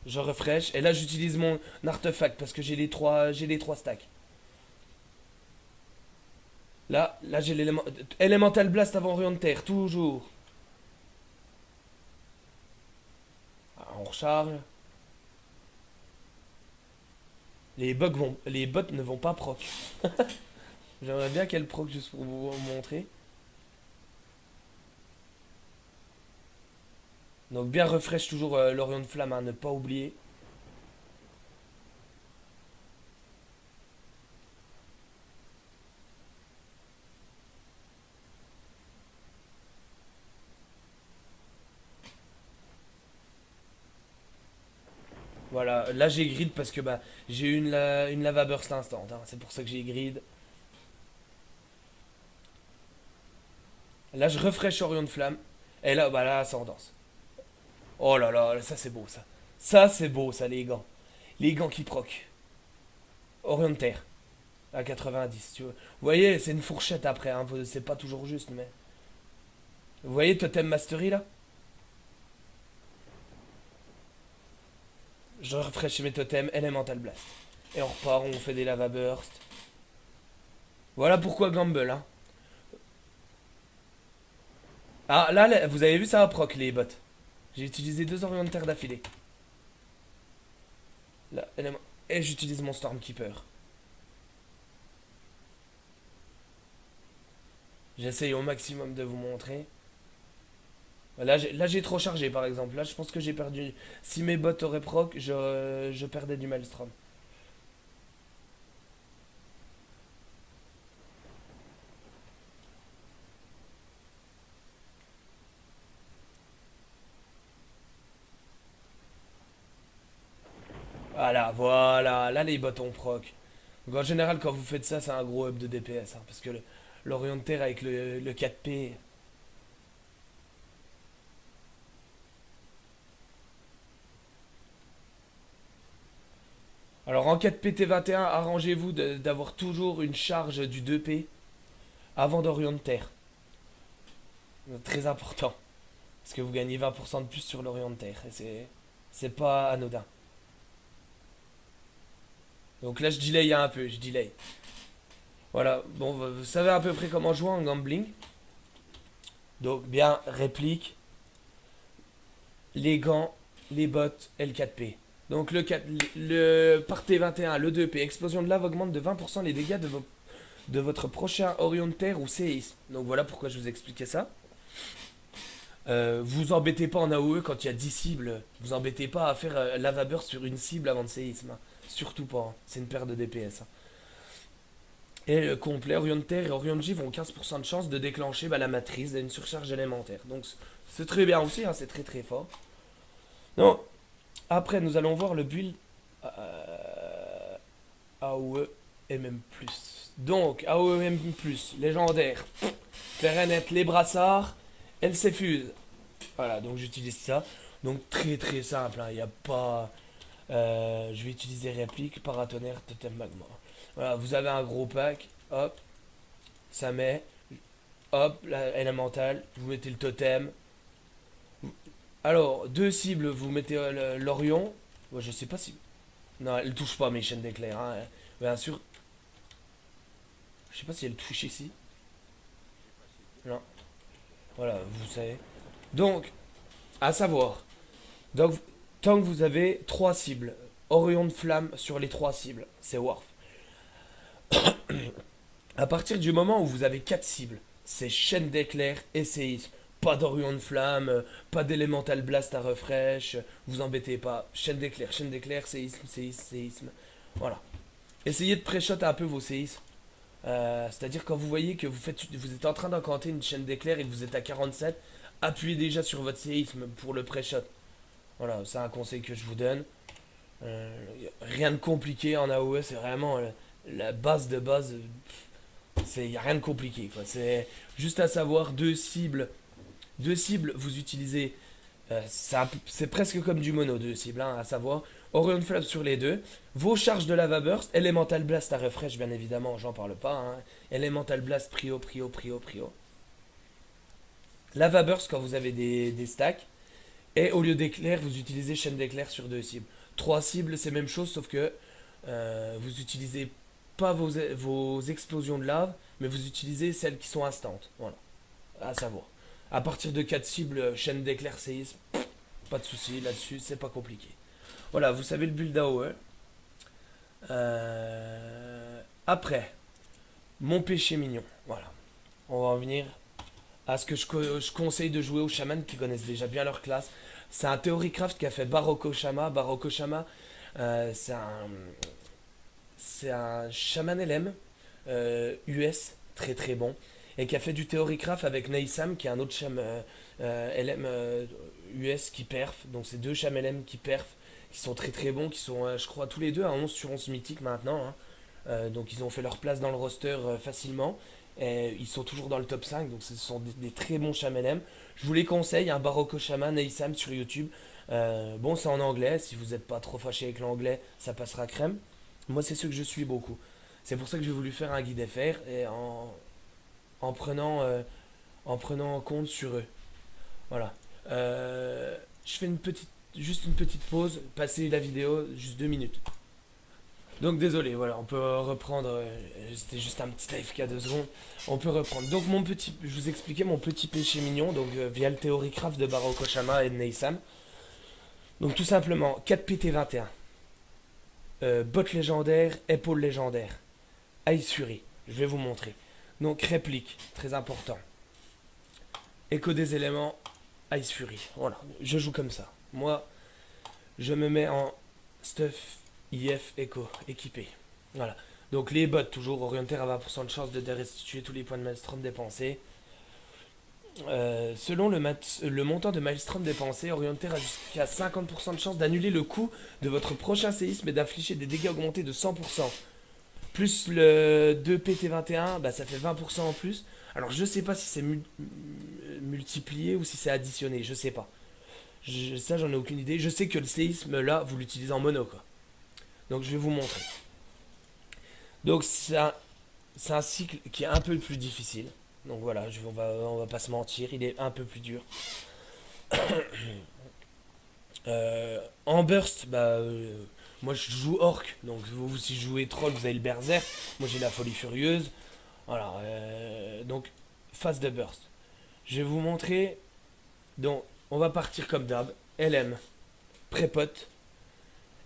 Je refresh et là j'utilise mon artefact parce que j'ai les trois stacks. Là j'ai l'élément Elemental Blast avant Orion de Terre, toujours. Ah, on recharge. Les bots ne vont pas proc. J'aimerais bien qu'elle proc juste pour vous montrer. Donc bien refresh toujours l'Orion de Flamme, hein, ne pas oublier. Voilà, là j'ai grid parce que bah j'ai eu une lava burst instant, hein, c'est pour ça que j'ai grid. Là je refresh Orion de Flamme. Et là, bah là, ascendance. Oh là là, ça c'est beau ça. Ça c'est beau ça, les gants. Les gants qui proc. Orion de Terre. À 90, tu vois. Vous voyez, c'est une fourchette après, hein, c'est pas toujours juste, mais. Vous voyez Totem Mastery là? Je rafraîchis mes totems, Elemental Blast. Et on repart, on fait des lava burst. Voilà pourquoi Gamble, hein. Ah là, vous avez vu ça va proc les bots. J'ai utilisé deux orientaires d'affilée. Là, et j'utilise mon Stormkeeper. J'essaye au maximum de vous montrer. Là, j'ai trop chargé par exemple. Là, je pense que j'ai perdu. Si mes bots auraient proc, je perdais du Maelstrom. Voilà. Là, les bots ont proc. Donc, en général, quand vous faites ça, c'est un gros up de DPS. Hein, parce que l'Orient de Terre avec le 4P. Alors, en 4P T21, arrangez-vous d'avoir toujours une charge du 2P avant d'Orient de Terre. Très important. Parce que vous gagnez 20% de plus sur l'Orient de Terre. Et c'est pas anodin. Donc là, je delay un peu, je delay. Voilà, bon, vous savez à peu près comment jouer en gambling. Donc, bien, réplique, les gants, les bottes et le 4P. Donc, par T21, le 2P, explosion de lave augmente de 20% les dégâts de votre prochain Orion de Terre ou séisme. Donc, voilà pourquoi je vous expliquais ça. Vous embêtez pas en AOE quand il y a 10 cibles. Vous embêtez pas à faire lava burst sur une cible avant de séisme. Hein. Surtout pas, hein. C'est une perte de DPS. Hein. Et le complet, Orion de Terre et Orion de Givre ont 15% de chance de déclencher la matrice d'une surcharge élémentaire. Donc c'est très bien aussi, hein, c'est très très fort. Non, après nous allons voir le build AOE MM+. Donc AOE MM+, légendaire, clair et net, les brassards, elle s'effuse. Voilà, donc j'utilise ça. Donc très très simple, il n'y a pas... je vais utiliser réplique, paratonnerre, totem magma. Voilà, vous avez un gros pack, hop, ça met, hop, l'élémental, vous mettez le totem. Alors, deux cibles, vous mettez l'Orion. Ouais, je sais pas si... Non, elle touche pas mes chaînes d'éclair, hein. Bien sûr. Je sais pas si elle touche ici. Non. Voilà, vous savez. Donc, à savoir, donc, tant que vous avez trois cibles, Orion de flamme sur les trois cibles, c'est Worf. À partir du moment où vous avez 4 cibles, c'est chaîne d'éclair et séisme. Pas d'Orion de flamme, pas d'élémental blast à refresh, vous embêtez pas. Chaîne d'éclair, séisme, séisme, séisme. Voilà. Essayez de pré-shot un peu vos séismes. C'est-à-dire quand vous voyez que vous êtes en train d'encanter une chaîne d'éclair et que vous êtes à 47, appuyez déjà sur votre séisme pour le pré-shot. Voilà, c'est un conseil que je vous donne. Rien de compliqué en AOE, c'est vraiment la base de base. Il n'y a rien de compliqué. C'est juste à savoir deux cibles. Deux cibles, vous utilisez. C'est presque comme du mono, deux cibles, hein, à savoir. Orion Flap sur les deux. Vos charges de lava burst. Elemental Blast à refresh, bien évidemment, j'en parle pas. Hein. Elemental Blast, prio, prio, prio, prio. Lava burst quand vous avez des stacks. Et au lieu d'éclair, vous utilisez chaîne d'éclair sur deux cibles. Trois cibles, c'est même chose, sauf que vous utilisez pas vos explosions de lave, mais vous utilisez celles qui sont instantes. Voilà, à savoir. À partir de 4 cibles, chaîne d'éclair séisme, pas de souci là-dessus, c'est pas compliqué. Voilà, vous savez le build AOE. Après, mon péché mignon. Voilà, on va en venir à ce que je conseille de jouer aux chamans qui connaissent déjà bien leur classe. C'est un Theorycraft qui a fait Baroko Shama. Baroko Shama, c'est un chaman LM US, très très bon, et qui a fait du Theorycraft avec Neysam, qui est un autre cham LM US qui perf. Donc c'est deux cham LM qui perf, qui sont très très bons, qui sont, je crois, tous les deux à 11 sur 11 mythiques maintenant. Hein. Donc ils ont fait leur place dans le roster facilement. Et ils sont toujours dans le top 5, donc ce sont des très bons cham LM. Je vous les conseille, un Baroko Shaman, Neysam sur YouTube. Bon, c'est en anglais, si vous n'êtes pas trop fâché avec l'anglais, ça passera crème. Moi, c'est ceux que je suis beaucoup. C'est pour ça que j'ai voulu faire un guide FR et en prenant en compte sur eux. Voilà. Je fais juste une petite pause, passer la vidéo, juste 2 minutes. Donc désolé, voilà, on peut reprendre. C'était juste un petit AFK 2 secondes. On peut reprendre. Donc je vous expliquais mon petit péché mignon, donc via le Theory Craft de Baro Koshama et de Neysam. Donc tout simplement, 4PT21, bot légendaire, épaule légendaire, Ice Fury. Je vais vous montrer. Donc réplique, très important. Écho des éléments, Ice Fury. Voilà, je joue comme ça. Moi, je me mets en stuff IF Echo équipé. Voilà. Donc les bots toujours orientés à 20% de chance de restituer tous les points de Maelstrom dépensés. Selon le montant de Maelstrom dépensé, Orienter a jusqu'à 50% de chance d'annuler le coût de votre prochain séisme et d'infliger des dégâts augmentés de 100%. Plus le 2PT21, bah ça fait 20% en plus. Alors je sais pas si c'est multiplié ou si c'est additionné, je sais pas. Ça j'en ai aucune idée. Je sais que le séisme là, vous l'utilisez en mono quoi. Donc je vais vous montrer. Donc c'est un cycle qui est un peu plus difficile. Donc voilà, on va pas se mentir, il est un peu plus dur. En burst, moi je joue orc, donc vous si je jouez troll, vous avez le berserk. Moi j'ai la folie furieuse. Voilà, donc phase de burst. Je vais vous montrer. Donc on va partir comme d'hab. LM, prépot,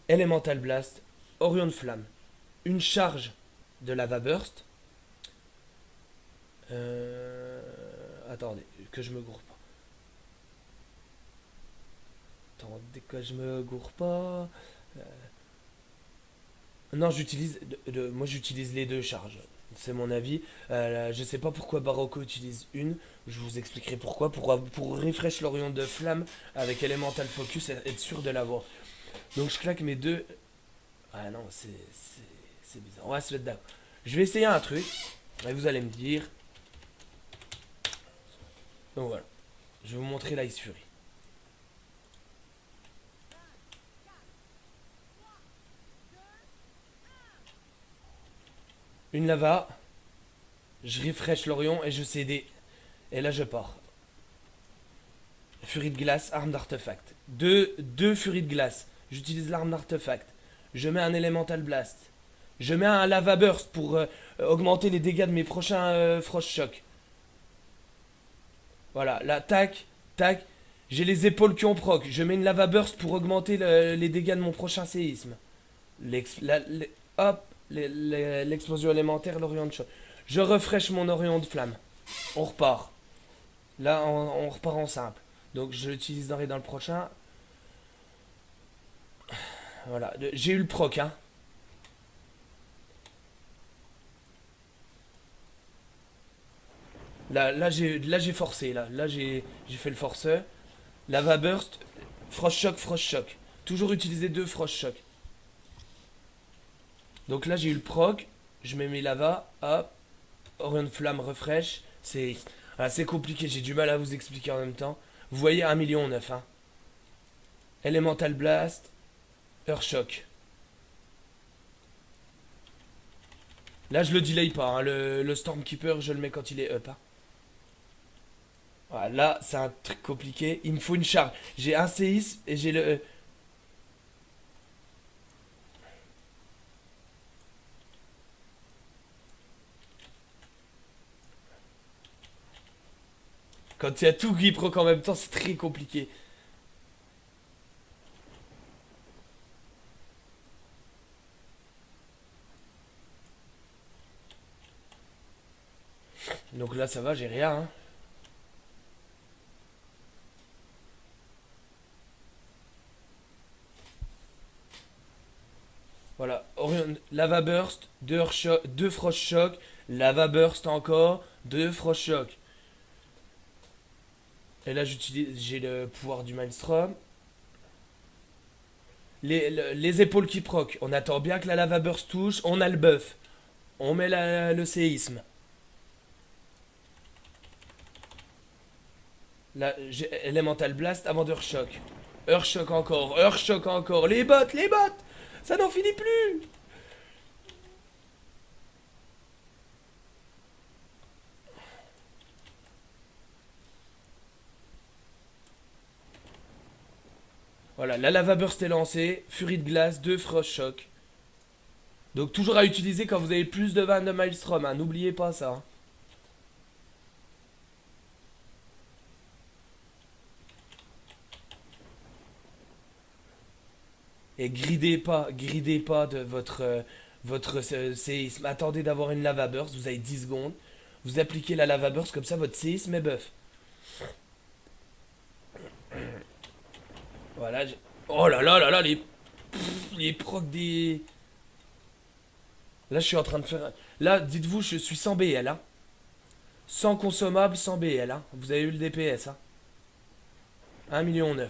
Elemental Blast, Orion de Flamme, une charge de lava burst. Attendez, que je me gourre pas. Attendez que je me gourre pas. Non, moi j'utilise les deux charges. C'est mon avis. Je sais pas pourquoi Barocco utilise une. Je vous expliquerai pourquoi. Pour refresh l'Orion de Flamme avec Elemental Focus et être sûr de l'avoir. Donc je claque mes deux. Ah non, c'est bizarre. On va se mettre d'accord. Je vais essayer un truc. Et vous allez me dire. Donc voilà. Je vais vous montrer l'Ice Fury. Une lava. Je refresh l'Orion et je CD. Et là je pars. Furie de glace, arme d'artefact. Deux furies de glace. J'utilise l'arme d'artefact. Je mets un Elemental Blast. Je mets un Lava Burst pour augmenter les dégâts de mes prochains Frost Shock. Voilà, là, tac, tac. J'ai les épaules qui ont proc. Je mets une Lava Burst pour augmenter les dégâts de mon prochain séisme. Hop, l'explosion élémentaire, l'Orient de choc. Je refresh mon Orient de flamme. On repart. Là, on repart en simple. Donc, je l'utiliserai dans le prochain. Voilà, j'ai eu le proc, hein. Là j'ai forcé, là j'ai fait le forceur. Lava Burst, Frost Shock, Frost Shock. Toujours utiliser deux Frost Shock. Donc là j'ai eu le proc, je mets mes lava, hop, Orient Flamme refresh. C'est compliqué, j'ai du mal à vous expliquer en même temps. Vous voyez 1,9 million, hein. Elemental Blast, Earth Shock. Là je le delay pas, hein. Le Stormkeeper je le mets quand il est up, hein. Voilà, là, c'est un truc compliqué. Il me faut une charge. J'ai un séisme et j'ai le. Quand il y a tout qui proc en même temps, c'est très compliqué. Donc là, ça va, j'ai rien, hein. Voilà. Lava Burst, deux Frost Shock, Lava Burst encore, deux Frost Shock. Et là, j'ai le pouvoir du Maelstrom. Les épaules qui proc. On attend bien que la Lava Burst touche. On a le buff. On met le séisme. Là, j'ai Elemental Blast avant d'Earthshock. Earthshock encore, Earthshock encore. Les bottes, les bottes. Ça n'en finit plus. Voilà, la lava burst est lancée, furie de glace, 2 frost shock. Donc toujours à utiliser quand vous avez plus de 20 de maelstrom, hein, n'oubliez pas ça. Hein. Et gridez pas de votre séisme. Attendez d'avoir une lava burst, vous avez 10 secondes. Vous appliquez la lava burst, comme ça votre séisme est buff. Voilà. Oh là là, les procs des... Là, je suis en train de faire... Là, dites-vous, je suis sans BL, hein. Sans consommable, sans BL, hein. Vous avez eu le DPS, hein. 1,9 million, hein.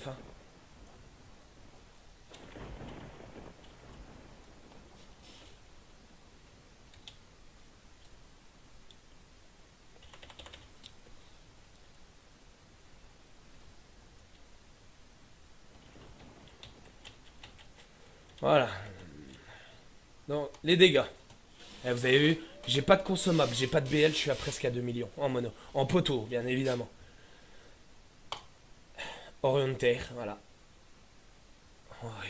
Voilà. Donc, les dégâts. Eh, vous avez vu, j'ai pas de consommable, j'ai pas de BL, je suis à presque à 2 millions en mono. En poteau, bien évidemment. Orienter, voilà.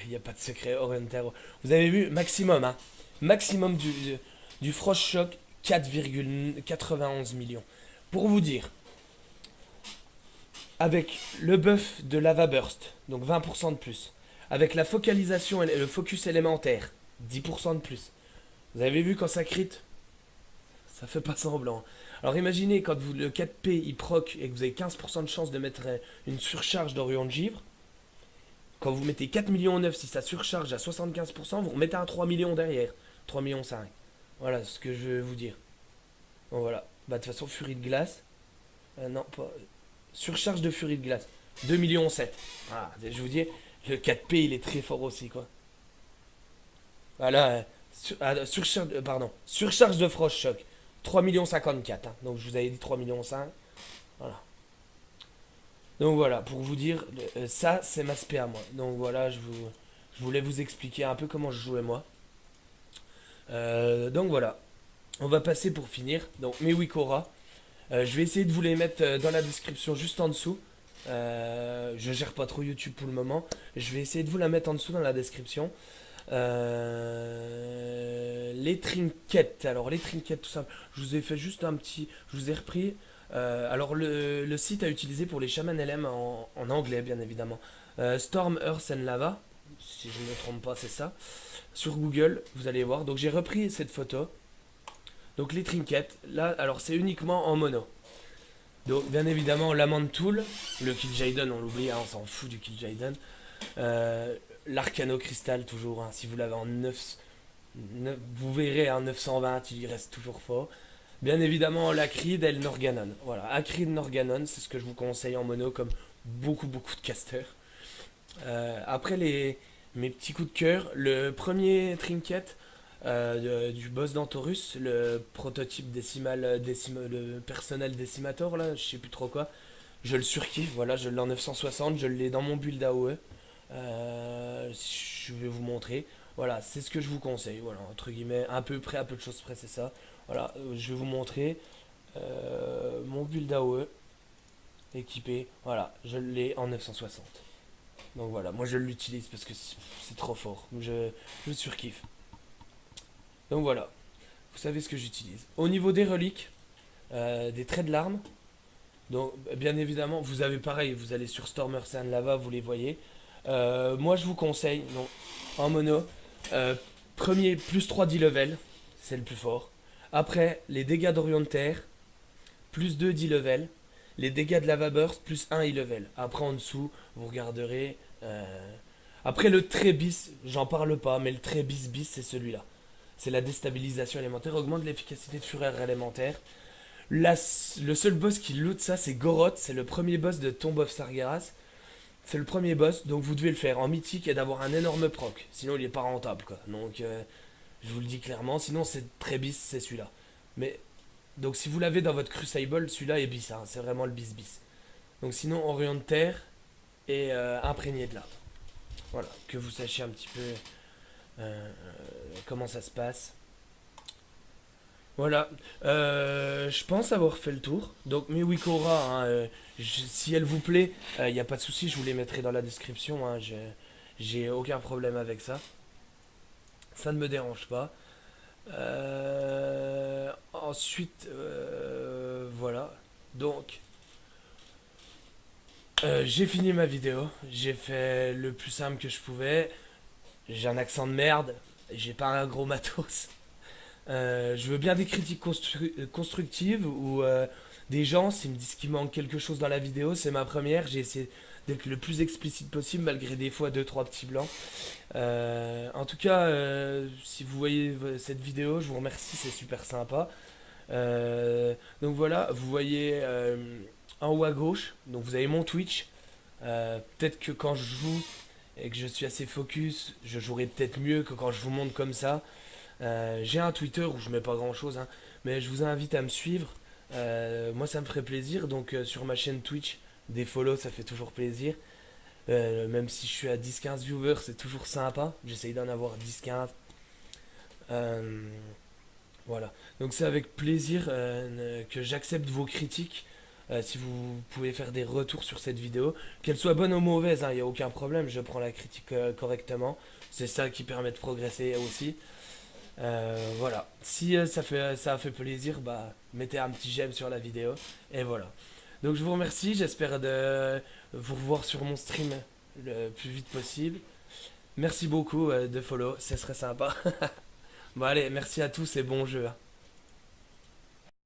Il n'y a pas de secret, Orienter. Vous avez vu, maximum, hein. Maximum du Frost Shock, 4,91 millions. Pour vous dire, avec le buff de Lava Burst, donc 20% de plus, avec la focalisation et le focus élémentaire, 10% de plus. Vous avez vu quand ça crit? Ça fait pas semblant. Alors imaginez quand vous, le 4P il proc et que vous avez 15% de chance de mettre une surcharge d'Orient de Givre. Quand vous mettez 4 millions 9, si ça surcharge à 75%, vous remettez un 3 millions derrière. 3 millions 5. Voilà ce que je veux vous dire. Bon voilà. Bah de toute façon, furie de glace. Non, pas. Surcharge de furie de glace. 2 millions 7. Voilà, je vous dis, le 4P il est très fort aussi quoi. Voilà. Surcharge, pardon. Surcharge de Frost Shock. 3 millions 54. Hein. Donc je vous avais dit 3 millions 5. Voilà. Donc voilà, pour vous dire, ça c'est ma spé à moi. Donc voilà, je voulais vous expliquer un peu comment je jouais moi. Donc voilà, on va passer pour finir. Donc mes Wikora, je vais essayer de vous les mettre dans la description juste en dessous. Je gère pas trop YouTube pour le moment. Je vais essayer de vous la mettre en dessous dans la description. Les trinkets. Alors les trinkets tout simple. Je vous ai fait juste un petit. Je vous ai repris. Alors le site à utiliser pour les Shaman LM en anglais bien évidemment. Storm Earth and Lava. Si je ne me trompe pas c'est ça. Sur Google vous allez voir. Donc j'ai repris cette photo. Donc les trinkets. Là alors c'est uniquement en mono. Donc bien évidemment l'Amand Tool. Le Kill Jaden on l'oublie. Hein, on s'en fout du Kill Jaden. L'Arcano Crystal toujours, hein, si vous l'avez en 9, vous verrez un 920, il y reste toujours fort. Bien évidemment l'Acrid et le Norganon. Voilà, Acrid Norganon, c'est ce que je vous conseille en mono comme beaucoup de casters. Après mes petits coups de cœur, le premier trinket du boss d'Antorus, le prototype le personnel décimator là, je sais plus trop quoi. Je le surkiffe, voilà, je l'ai en 960, je l'ai dans mon build AOE. Je vais vous montrer. Voilà, c'est ce que je vous conseille. Voilà, entre guillemets, un peu près, à peu de choses près, c'est ça. Voilà, je vais vous montrer mon build AOE équipé. Voilà, je l'ai en 960. Donc voilà, moi je l'utilise parce que c'est trop fort. Je surkiffe. Donc voilà, vous savez ce que j'utilise. Au niveau des reliques, des traits de l'arme. Donc bien évidemment, vous avez pareil, vous allez sur Stormer Sand Lava, vous les voyez. Moi je vous conseille, non, en mono, premier plus 3 10 level, c'est le plus fort. Après, les dégâts d'Orient de Terre, plus 2 10 level. Les dégâts de Lava Burst, plus 1 e level. Après en dessous, vous regarderez. Après le Trébis, j'en parle pas, mais le Trébis bis c'est celui-là. C'est la déstabilisation élémentaire, augmente l'efficacité de fureur élémentaire. Le seul boss qui loot ça, c'est Goroth, c'est le premier boss de Tomb of Sargeras. C'est le premier boss, donc vous devez le faire en mythique et d'avoir un énorme proc. Sinon, il est pas rentable, quoi. Donc, je vous le dis clairement. Sinon, c'est très bis, c'est celui-là. Mais, donc, si vous l'avez dans votre Crucible, celui-là est bis. Hein, c'est vraiment le bis bis. Donc, sinon, Orient de Terre et imprégné de lave. Voilà, que vous sachiez un petit peu comment ça se passe. Voilà, je pense avoir fait le tour. Donc mes Wikora, hein, si elle vous plaît, il n'y a pas de souci, je vous les mettrai dans la description. Hein, J'ai aucun problème avec ça. Ça ne me dérange pas. Ensuite, voilà. Donc, j'ai fini ma vidéo. J'ai fait le plus simple que je pouvais. J'ai un accent de merde. J'ai pas un gros matos. Je veux bien des critiques constructives ou des gens, s'ils me disent qu'il manque quelque chose dans la vidéo, c'est ma première. J'ai essayé d'être le plus explicite possible, malgré des fois deux trois petits blancs. En tout cas, si vous voyez cette vidéo, je vous remercie, c'est super sympa. Donc voilà, vous voyez en haut à gauche, donc vous avez mon Twitch. Peut-être que quand je joue et que je suis assez focus, je jouerai peut-être mieux que quand je vous montre comme ça. J'ai un Twitter où je mets pas grand chose, hein, mais je vous invite à me suivre. Moi, ça me ferait plaisir. Donc, sur ma chaîne Twitch, des follow, ça fait toujours plaisir. Même si je suis à 10-15 viewers, c'est toujours sympa. J'essaye d'en avoir 10-15. Euh, voilà. Donc, c'est avec plaisir que j'accepte vos critiques. Si vous pouvez faire des retours sur cette vidéo, qu'elle soit bonne ou mauvaise, il n'y a aucun problème. Je prends la critique correctement. C'est ça qui permet de progresser aussi. Voilà. Si ça a fait plaisir, bah mettez un petit j'aime sur la vidéo. Et voilà. Donc je vous remercie, j'espère de vous revoir sur mon stream le plus vite possible. Merci beaucoup de follow, ce serait sympa. Bon allez, merci à tous et bon jeu, hein.